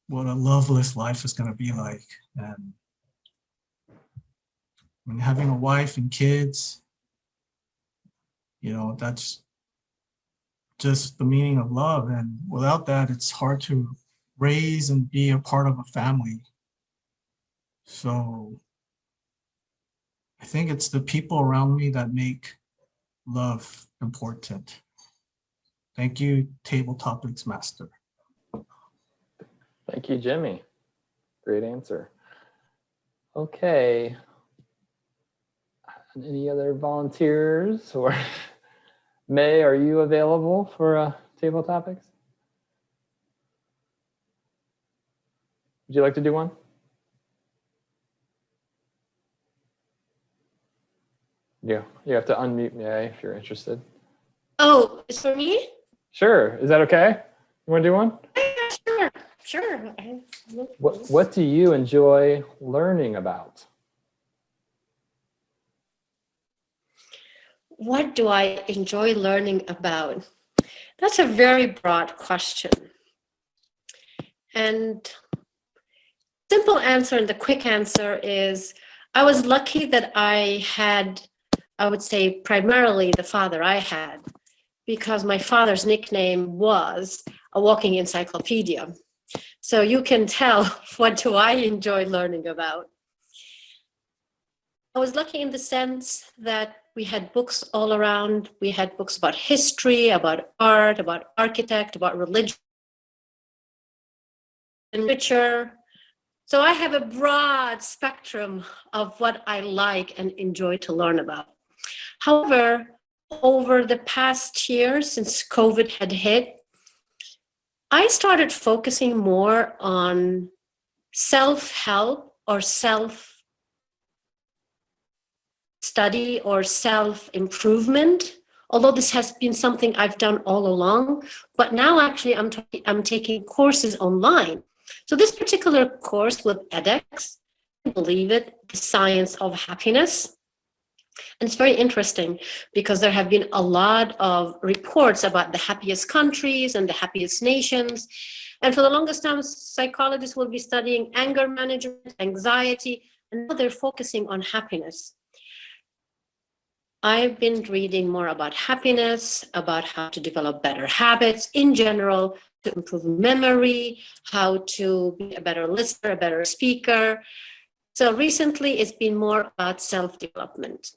what a loveless life is going to be like. And when having a wife and kids, you know, that's just the meaning of love. And without that, it's hard to raise and be a part of a family. So I think it's the people around me that make love important. Thank you, Table Topics Master. Thank you, Jimmy. Great answer. Okay. Any other volunteers? Or May, are you available for table topics? Would you like to do one? Yeah, you have to unmute May if you're interested. Oh, it's for me? Sure. Is that okay? You want to do one? Yeah, sure. What do you enjoy learning about? What do I enjoy learning about? That's a very broad question. And simple answer and the quick answer is I was lucky that I had, I would say primarily the father I had, because my father's nickname was a walking encyclopedia. So you can tell what do I enjoy learning about. I was lucky in the sense that we had books all around. We had books about history, about art, about architect, about religion, and literature. So I have a broad spectrum of what I like and enjoy to learn about. However, over the past year, since COVID had hit, I started focusing more on self-help or self-study or self-improvement, although this has been something I've done all along, but now actually I'm taking courses online. So this particular course with edX, believe it, the science of happiness. And it's very interesting because there have been a lot of reports about the happiest countries and the happiest nations. And for the longest time, psychologists will be studying anger management, anxiety, and now they're focusing on happiness. I've been reading more about happiness, about how to develop better habits in general, to improve memory, how to be a better listener, a better speaker. So recently, it's been more about self-development.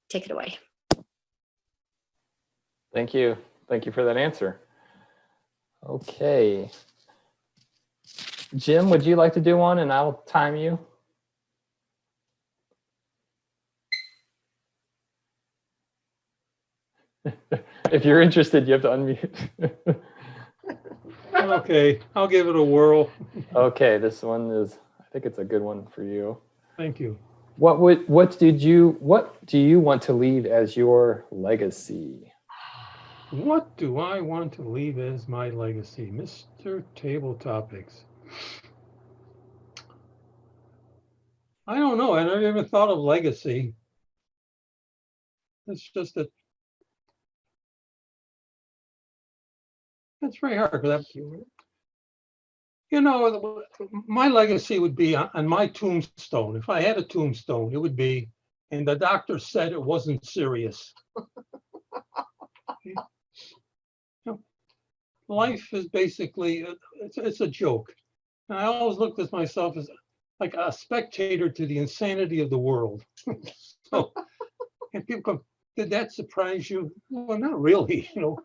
Take it away. Thank you. Thank you for that answer. Okay. Jim, would you like to do one and I'll time you? If you're interested, you have to unmute. Okay, I'll give it a whirl. Okay, this one is, I think it's a good one for you. Thank you. What do you want to leave as your legacy? What do I want to leave as my legacy? Mr. Table Topics. I don't know. I never even thought of legacy. It's just that it's very hard for that. You know, my legacy would be on my tombstone. If I had a tombstone, it would be, and the doctor said it wasn't serious. Life is basically, it's a joke. And I always looked at myself as like a spectator to the insanity of the world. So, and people go, did that surprise you? Well, not really, you know.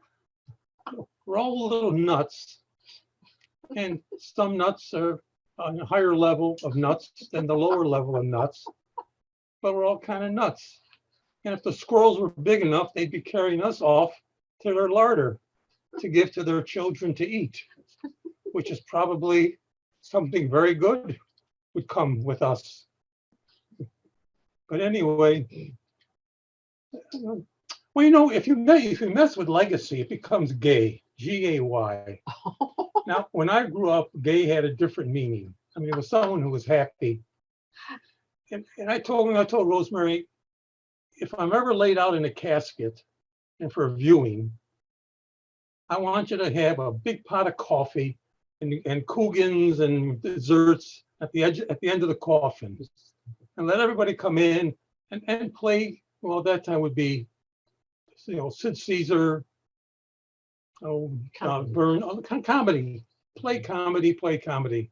We're all a little nuts. And some nuts are on a higher level of nuts than the lower level of nuts. But we're all kind of nuts. And if the squirrels were big enough, they'd be carrying us off to their larder to give to their children to eat, which is probably something very good would come with us. But anyway, well, you know, if you mess with legacy, it becomes gay, G-A-Y. Now, when I grew up, gay had a different meaning. I mean, it was someone who was happy. And I told Rosemary, if I'm ever laid out in a casket and for viewing, I want you to have a big pot of coffee and Cougans and desserts at the end of the coffin, and let everybody come in and play. Well, that time would be, you know, Sid Caesar, comedy, play comedy,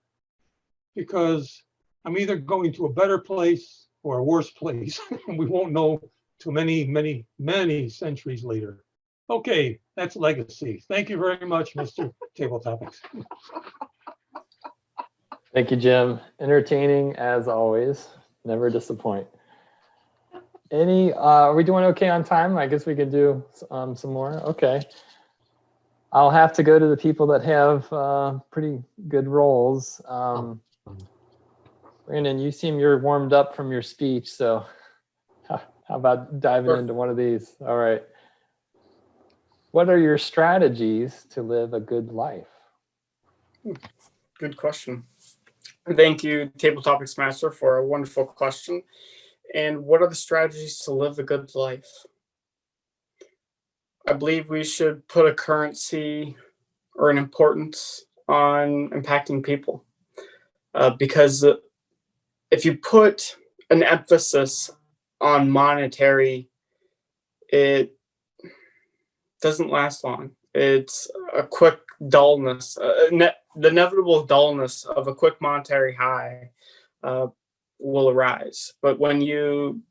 because I'm either going to a better place or a worse place. We won't know too many centuries later. Okay, that's legacy. Thank you very much, Mr. Table Topics. Thank you, Jim. Entertaining as always. Never disappoint. Any, are we doing okay on time? I guess we could do some more. Okay. I'll have to go to the people that have pretty good roles. Brandon, you seem you're warmed up from your speech, so how about diving into one of these? All right. What are your strategies to live a good life? Good question. Thank you, Table Topics Master, for a wonderful question. And what are the strategies to live a good life? I believe we should put a currency or an importance on impacting people. Because if you put an emphasis on monetary, it doesn't last long. It's a quick dullness, the inevitable dullness of a quick monetary high will arise. But when you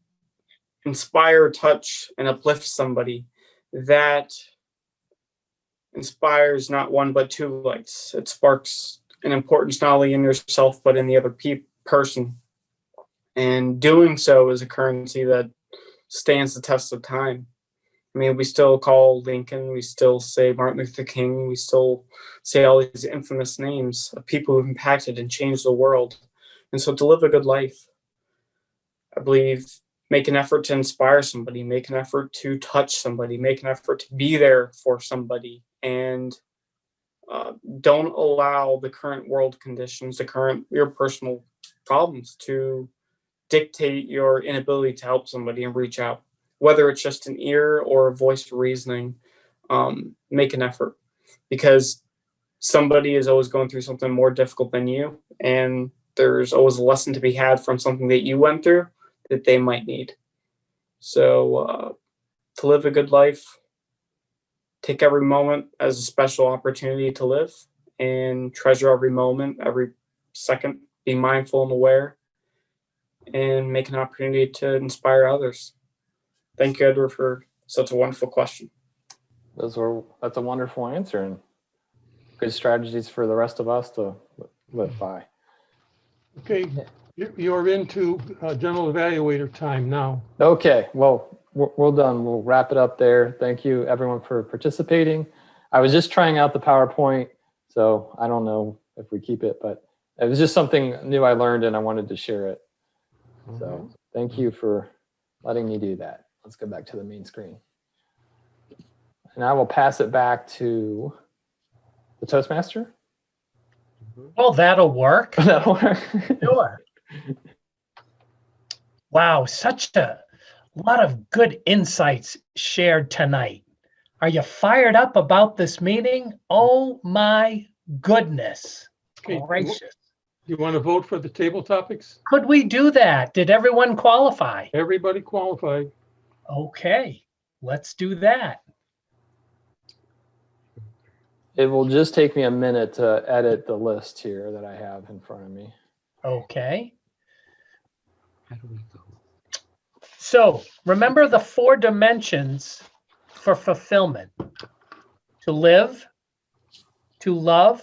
inspire, touch, and uplift somebody, that inspires not one but two lights. It sparks an importance not only in yourself but in the other person. And doing so is a currency that stands the test of time. I mean, we still call Lincoln, we still say Martin Luther King, we still say all these infamous names of people who've impacted and changed the world. And so to live a good life, I believe, make an effort to inspire somebody, make an effort to touch somebody, make an effort to be there for somebody, and don't allow the current world conditions, your personal problems to dictate your inability to help somebody and reach out. Whether it's just an ear or a voice reasoning, make an effort, because somebody is always going through something more difficult than you, and there's always a lesson to be had from something that you went through that they might need. So to live a good life, take every moment as a special opportunity to live, and treasure every moment, every second, be mindful and aware, and make an opportunity to inspire others. Thank you, Edward, for such a wonderful question. That's a wonderful answer, and good strategies for the rest of us to live by. Okay, you're into general evaluator time now. Okay, well, we're done. We'll wrap it up there. Thank you, everyone, for participating. I was just trying out the PowerPoint, so I don't know if we keep it, but it was just something new I learned, and I wanted to share it. So thank you for letting me do that. Let's go back to the main screen. And I will pass it back to the Toastmaster. Oh, that'll work. That'll work. Sure. Wow, such a lot of good insights shared tonight. Are you fired up about this meeting? Oh my goodness. Okay, Gracious. you want to vote for the table topics? Could we do that? Did everyone qualify? Everybody qualified. Okay, let's do that. It will just take me a minute to edit the list here that I have in front of me. Okay. So remember the 4 dimensions for fulfillment: to live, to love,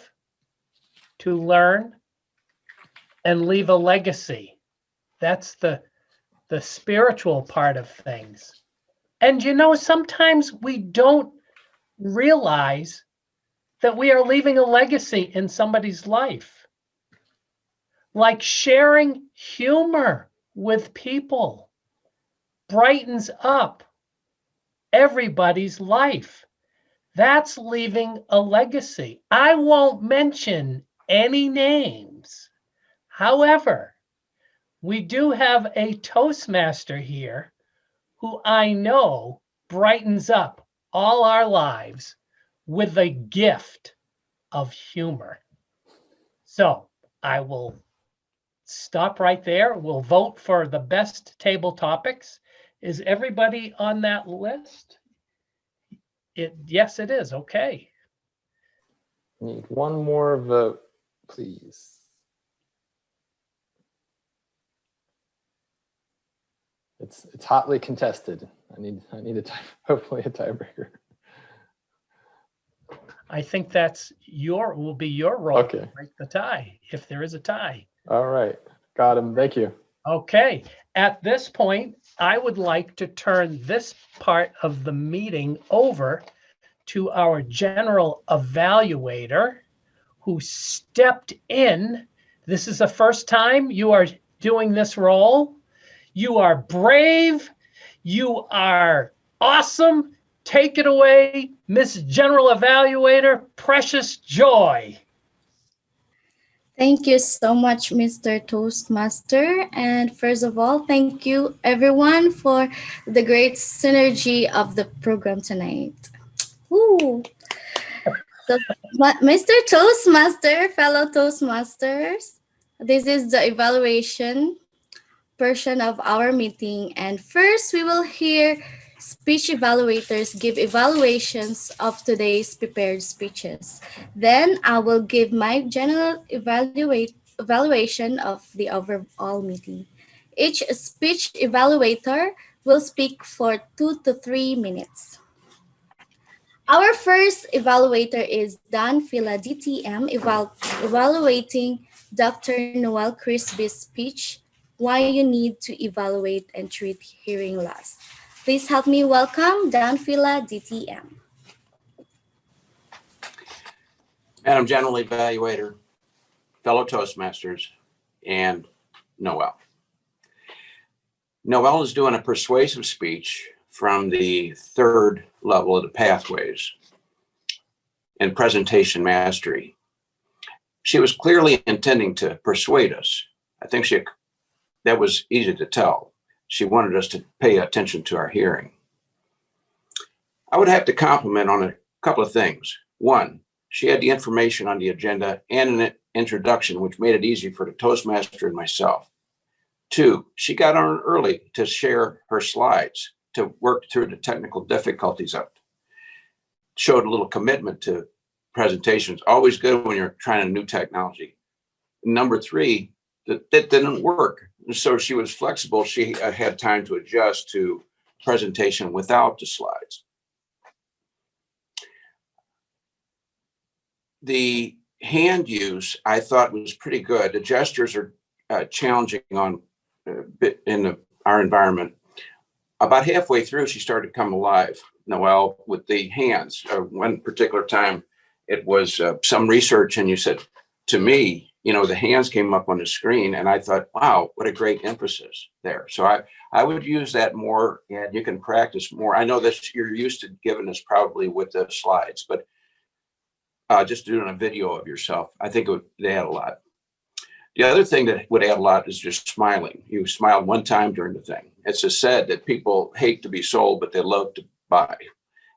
to learn, and leave a legacy. That's the spiritual part of things. And you know, sometimes we don't realize that we are leaving a legacy in somebody's life. Like sharing humor with people brightens up everybody's life. That's leaving a legacy. I won't mention any names. However, we do have a Toastmaster here who I know brightens up all our lives with the gift of humor. So I will stop right there. We'll vote for the best table topics. Is everybody on that list? Yes, it is. Okay. Need one more vote, please. It's hotly contested. I need hopefully a tiebreaker. I think that's will be your role Okay. to break the tie if there is a tie. All right. Got him. Thank you. Okay. at this point, I would like to turn this part of the meeting over to our general evaluator who stepped in. This is the first time you are doing this role. You are brave. You are awesome. Take it away, Miss General Evaluator, Precious Joy. Thank you so much, Mr. Toastmaster. And first of all, thank you everyone for the great synergy of the program tonight. Woo. So, Mr. Toastmaster, fellow Toastmasters, this is the evaluation portion of our meeting. And first, we will hear speech evaluators give evaluations of today's prepared speeches. Then I will give my general evaluation of the overall meeting. Each speech evaluator will speak for 2 to 3 minutes. Our first evaluator is Dan Fila DTM evaluating Dr. Noel Crosby's speech, Why You Need to Evaluate and Treat Hearing Loss. Please help me welcome Dan Fila DTM. Madam General Evaluator, fellow Toastmasters, and Noel. Noel is doing a persuasive speech from the third level of the pathways in presentation mastery. She was clearly intending to persuade us. I think that was easy to tell. She wanted us to pay attention to our hearing. I would have to compliment on a couple of things. One, she had the information on the agenda and an introduction, which made it easy for the Toastmaster and myself. Two, she got on early to share her slides, to work through the technical difficulties of it. Showed a little commitment to presentations. Always good when you're trying a new technology. Number three, that didn't work. So she was flexible. She had time to adjust to presentation without the slides. The hand use, I thought, was pretty good. The gestures are challenging on our environment. About halfway through, she started to come alive, Noel, with the hands. One particular time, it was some research, and you said to me, the hands came up on the screen, and I thought, wow, what a great emphasis there. So I would use that more, and you can practice more. I know that you're used to giving us probably with the slides, but just doing a video of yourself, I think they add a lot. The other thing that would add a lot is just smiling. You smiled one time during the thing. It's just said that people hate to be sold, but they love to buy.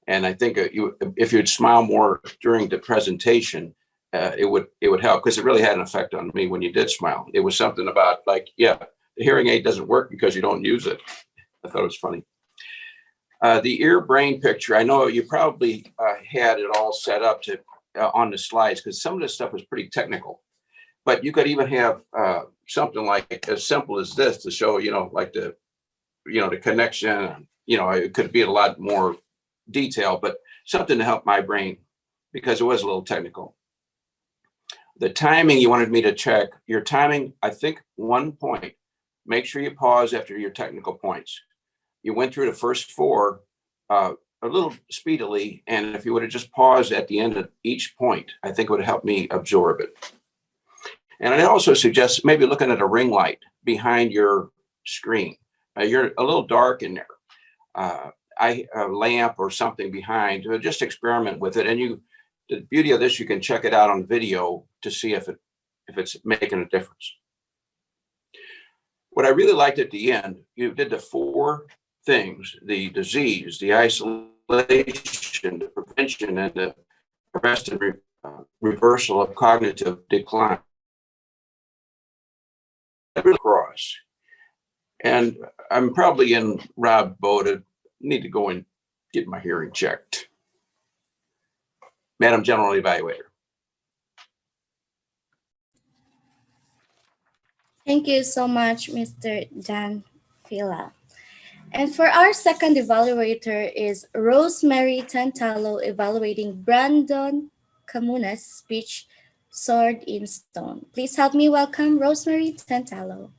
And I think if you'd smile more during the presentation, it would help, because it really had an effect on me when you did smile. It was something about like, yeah, the hearing aid doesn't work because you don't use it. I thought it was funny. The ear-brain picture, I know you probably had it all set up to on the slides, because some of this stuff was pretty technical. But you could even have something like as simple as this to show, like the connection. It could be a lot more detail, but something to help my brain, because it was a little technical. The timing, you wanted me to check your timing. I think 1 point. Make sure you pause after your technical points. You went through the first 4 a little speedily, and if you would have just paused at the end of each point, I think it would help me absorb it. And I also suggest maybe looking at a ring light behind your screen. You're a little dark in there. A lamp or something behind. Just experiment with it. And the beauty of this, you can check it out on video to see if it's making a difference. What I really liked at the end, you did the 4 things: the disease, the isolation, the prevention, and the arrest and reversal of cognitive decline. Across. And I'm probably in Rob boat. I need to go and get my hearing checked. Madam General Evaluator. Thank you so much, Mr. Dan Fila. And for our second evaluator is Rosemary Tantalo evaluating Brandon Comunis' speech, Sword in Stone. Please help me welcome Rosemary Tantalo.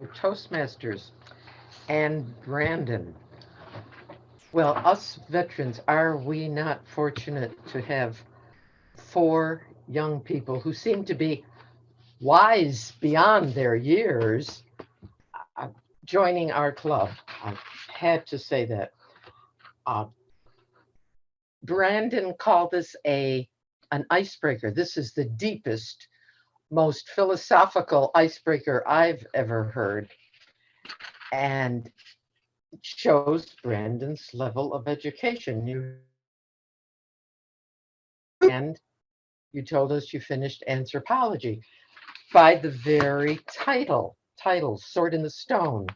Toastmasters and Brandon. Well, us veterans, are we not fortunate to have four young people who seem to be wise beyond their years joining our club? I had to say that. Brandon called this an icebreaker. This is the deepest, most philosophical icebreaker I've ever heard, and shows Brandon's level of education. And you told us you finished anthropology by the very title, Sword in the Stone.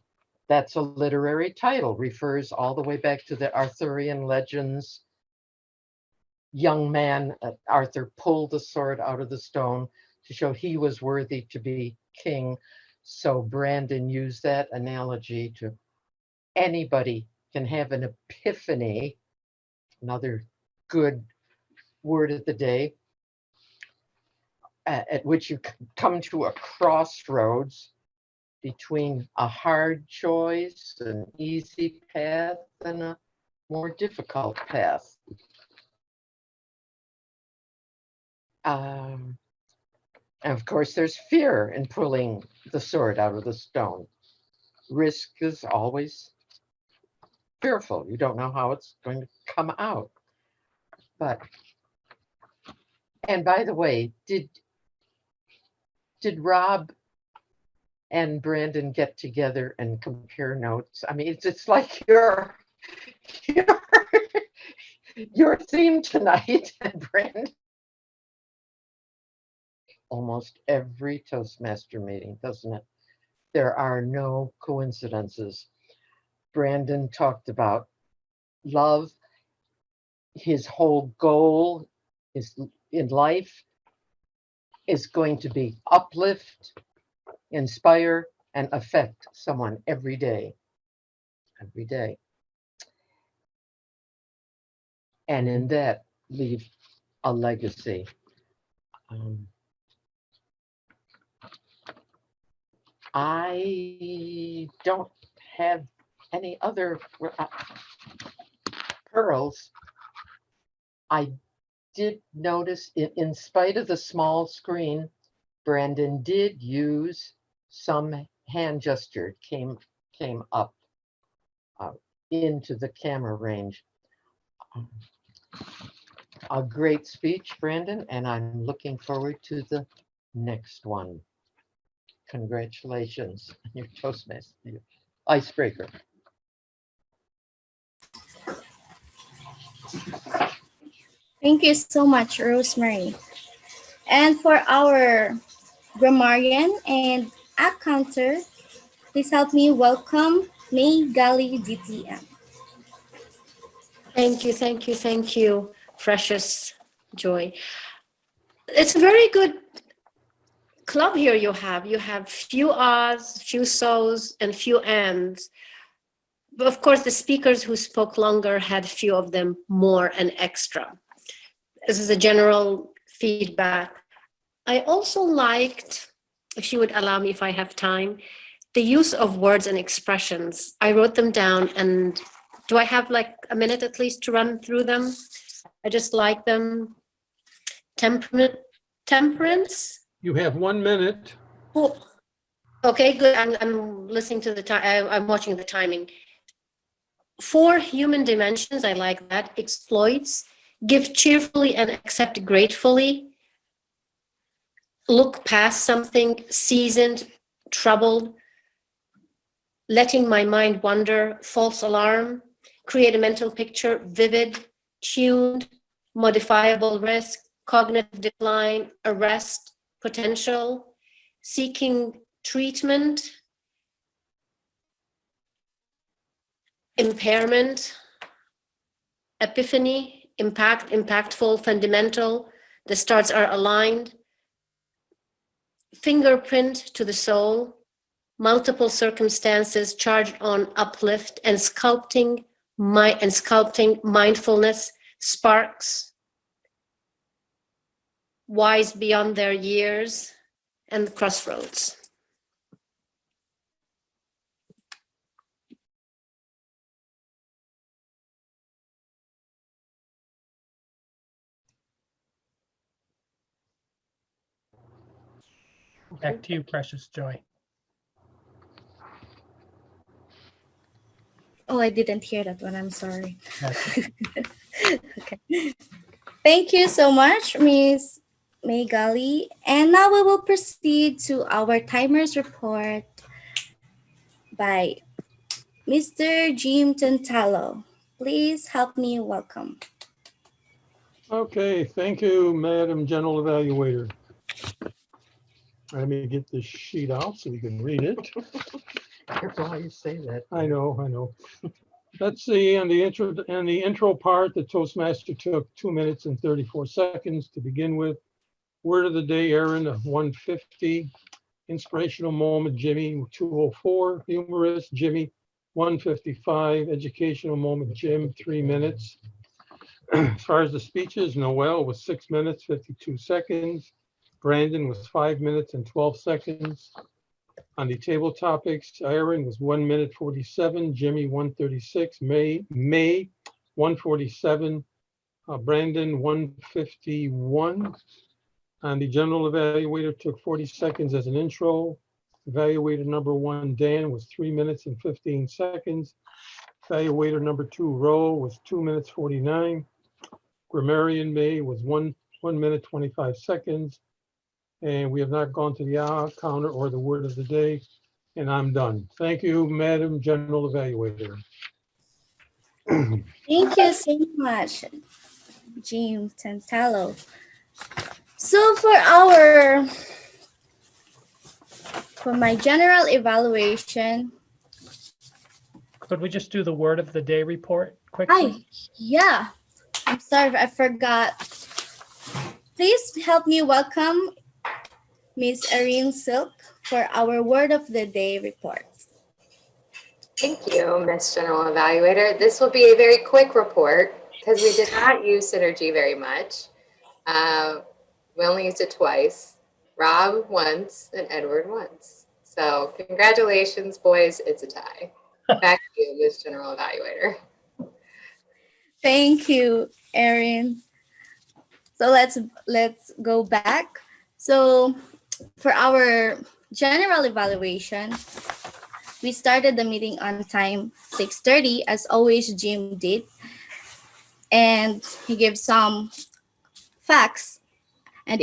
That's a literary title, refers all the way back to the Arthurian legends. Young man, Arthur pulled the sword out of the stone to show he was worthy to be king. So Brandon used that analogy to anybody can have an epiphany, another good word of the day, at which you come to a crossroads between a hard choice, an easy path, and a more difficult path. And of course, there's fear in pulling the sword out of the stone. Risk is always fearful. You don't know how it's going to come out. And by the way, did Rob and Brandon get together and compare notes? I mean, it's like your theme tonight, Brandon. Almost every Toastmaster meeting, doesn't it? There are no coincidences. Brandon talked about love. His whole goal in life is going to be uplift, inspire, and affect someone every day. Every day. And in that, leave a legacy. I don't have any other pearls. I did notice, in spite of the small screen, Brandon did use some hand gesture, came up into the camera range. A great speech, Brandon, and I'm looking forward to the next one. Congratulations on your Toastmaster, your icebreaker. Thank you so much, Rosemary. And for our grammarian and accounter, please help me welcome May Gali DTM. Thank you, precious Joy. It's a very good club here you have. You have few ahs, few so's, and few ands. But of course, the speakers who spoke longer had few of them more and extra. This is a general feedback. I also liked, if you would allow me, if I have time, the use of words and expressions. I wrote them down, and do I have like a minute at least to run through them? I just like them. Temperance. You have 1 minute. Oh, okay, good. I'm listening to the time. I'm watching the timing. 4 human dimensions. I like that. Exploits. Give cheerfully and accept gratefully. Look past something. Seasoned. Troubled. Letting my mind wander. False alarm. Create a mental picture. Vivid. Tuned. Modifiable risk. Cognitive decline. Arrest. Potential. Seeking treatment. Impairment. Epiphany. Impact. Impactful. Fundamental. The stars are aligned. Fingerprint to the soul. Multiple circumstances charged on uplift and sculpting mindfulness. Sparks. Wise beyond their years. And crossroads. Back to you, Precious Joy. Oh, I didn't hear that one. I'm sorry. That's Okay. Thank you so much, Miss Megali. And now we will proceed to our timers report by Mr. Jim Tantalo. Please help me welcome. Okay, thank you, Madam General Evaluator. Let me get this sheet out so you can read it. Careful how you say that. I know. Let's see, in the intro part, the Toastmaster took 2 minutes and 34 seconds to begin with. Word of the day, Aaron, 150. Inspirational moment, Jimmy, 204. Humorist, Jimmy, 155. Educational moment, Jim, 3 minutes. As far as the speeches, Noel was 6 minutes, 52 seconds. Brandon was 5 minutes and 12 seconds. On the table topics, Aaron was 1 minute 47, Jimmy 136, May 147, Brandon 151. And the general evaluator took 40 seconds as an intro. Evaluator number 1, Dan, was 3 minutes and 15 seconds. Evaluator number 2, Ro, was 2 minutes 49. Grammarian May was 1 minute 25 seconds. And we have not gone to the counter or the word of the day. And I'm done. Thank you, Madam General Evaluator. Thank you so much, Jim Tantalo. So for my general evaluation. Could we just do the word of the day report quickly? Yeah. I'm sorry, I forgot. Please help me welcome Miss Erin Silk for our word of the day report. Thank you, Miss General Evaluator. This will be a very quick report because we did not use Synergy very much. We only used it twice. Rob once and Edward once. So congratulations, boys. It's a tie. Back to you, Miss General Evaluator. Thank you, Erin. So let's go back. So for our general evaluation, we started the meeting on time, 6:30, as always Jim did. And he gave some facts and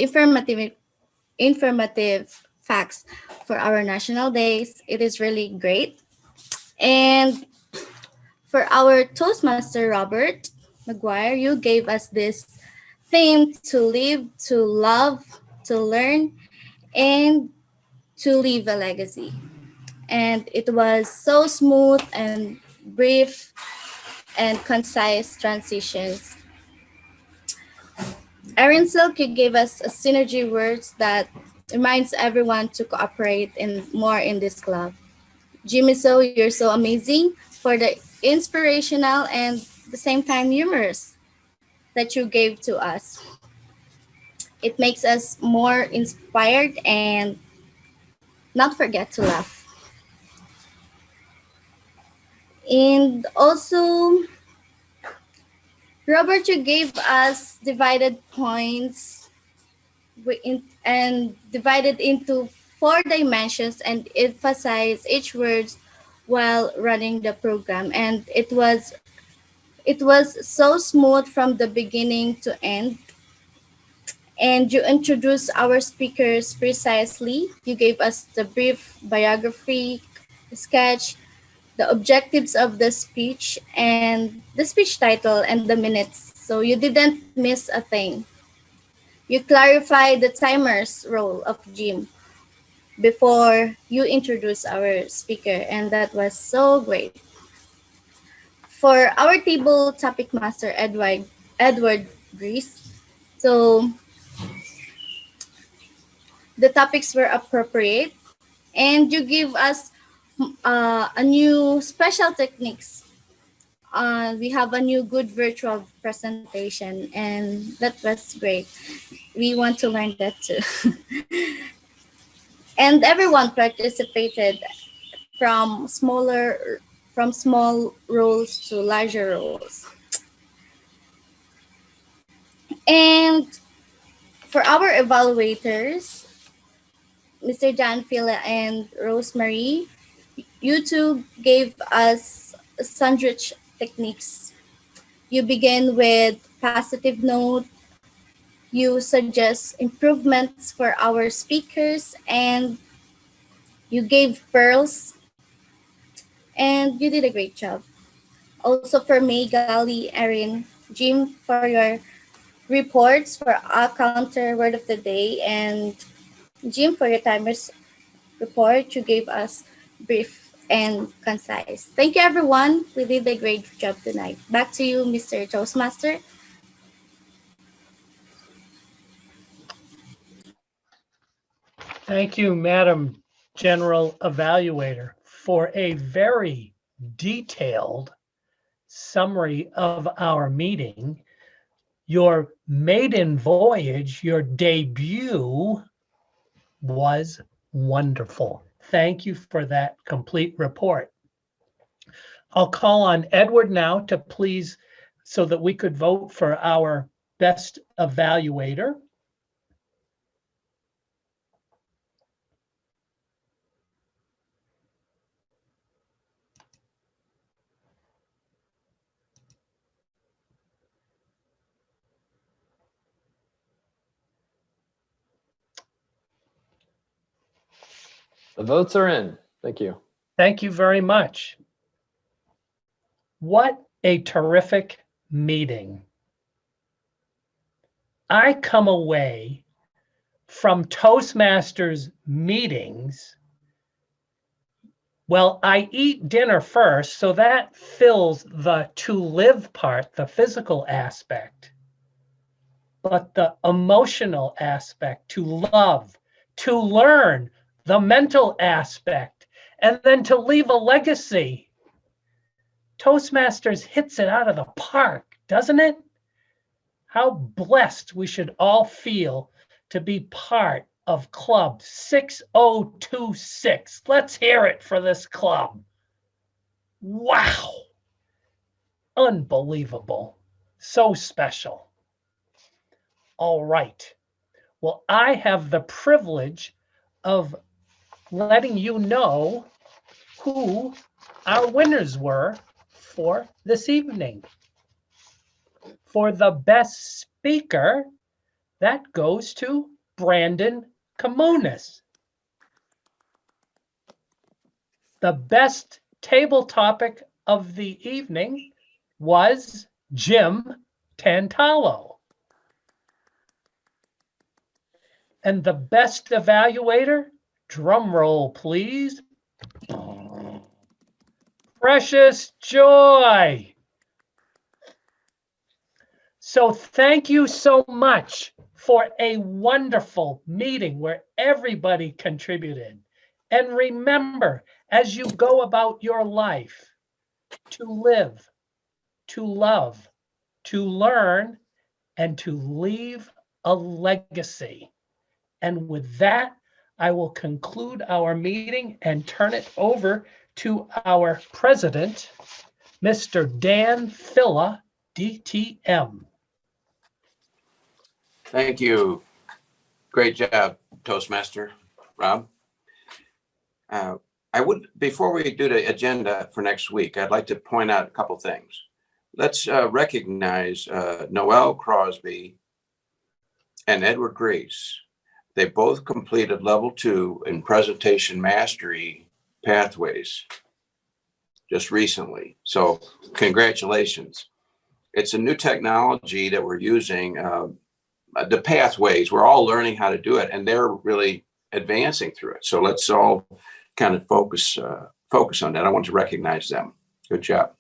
informative facts for our national days. It is really great. And for our Toastmaster, Robert McGuire, you gave us this theme: to live, to love, to learn, and to leave a legacy. And it was so smooth and brief and concise transitions. Erin Silk, you gave us a synergy words that reminds everyone to cooperate more in this club. Jimmy So, you're so amazing for the inspirational and at the same time humorous that you gave to us. It makes us more inspired and not forget to laugh. And also, Robert, you gave us divided points and divided into 4 dimensions and emphasize each word while running the program. And it was so smooth from the beginning to end. And you introduced our speakers precisely. You gave us the brief biography, sketch, the objectives of the speech, and the speech title and the minutes. So you didn't miss a thing. You clarified the timer's role of Jim before you introduce our speaker, and that was so great. For our table topic master, Edward Grease, so the topics were appropriate, and you give us a new special techniques. We have a new good virtual presentation, and that was great. We want to learn that too. And everyone participated from small roles to larger roles. And for our evaluators, Mr. John Phila and Rosemary, you two gave us sandwich techniques. You begin with positive note, you suggest improvements for our speakers, and you gave pearls, and you did a great job. Also for May, Gali, Erin, Jim, for your reports for our counter word of the day, and Jim for your timers report. You gave us brief and concise. Thank you, everyone. We did a great job tonight. Back to you, Mr. Toastmaster. Thank you, Madam General Evaluator, for a very detailed summary of our meeting. Your maiden voyage, your debut was wonderful. Thank you for that complete report. I'll call on Edward now to please, so that we could vote for our best evaluator. The votes are in. Thank you. Thank you very much. What a terrific meeting. I come away from Toastmasters meetings. Well, I eat dinner first, so that fills the to live part, the physical aspect. But the emotional aspect, to love, to learn, the mental aspect, and then to leave a legacy. Toastmasters hits it out of the park, doesn't it? How blessed we should all feel to be part of Club 6026. Let's hear it for this club. Wow. Unbelievable. So special. All right. Well, I have the privilege of letting you know who our winners were for this evening. For the best speaker, that goes to Brandon Comunis. The best table topic of the evening was Jim Tantalo. And the best evaluator, drum roll please, Precious Joy. So thank you so much for a wonderful meeting where everybody contributed. And remember, as you go about your life, to live, to love, to learn, and to leave a legacy. And with that, I will conclude our meeting and turn it over to our president, Mr. Dan Phila, DTM. Thank you. Great job, Toastmaster Rob. Before we do the agenda for next week, I'd like to point out a couple things. Let's recognize Noel Crosby and Edward Grace. They both completed level 2 in presentation mastery pathways just recently. So congratulations. It's a new technology that we're using. The pathways, we're all learning how to do it, and they're really advancing through it. So let's all kind of focus on that. I want to recognize them. Good job.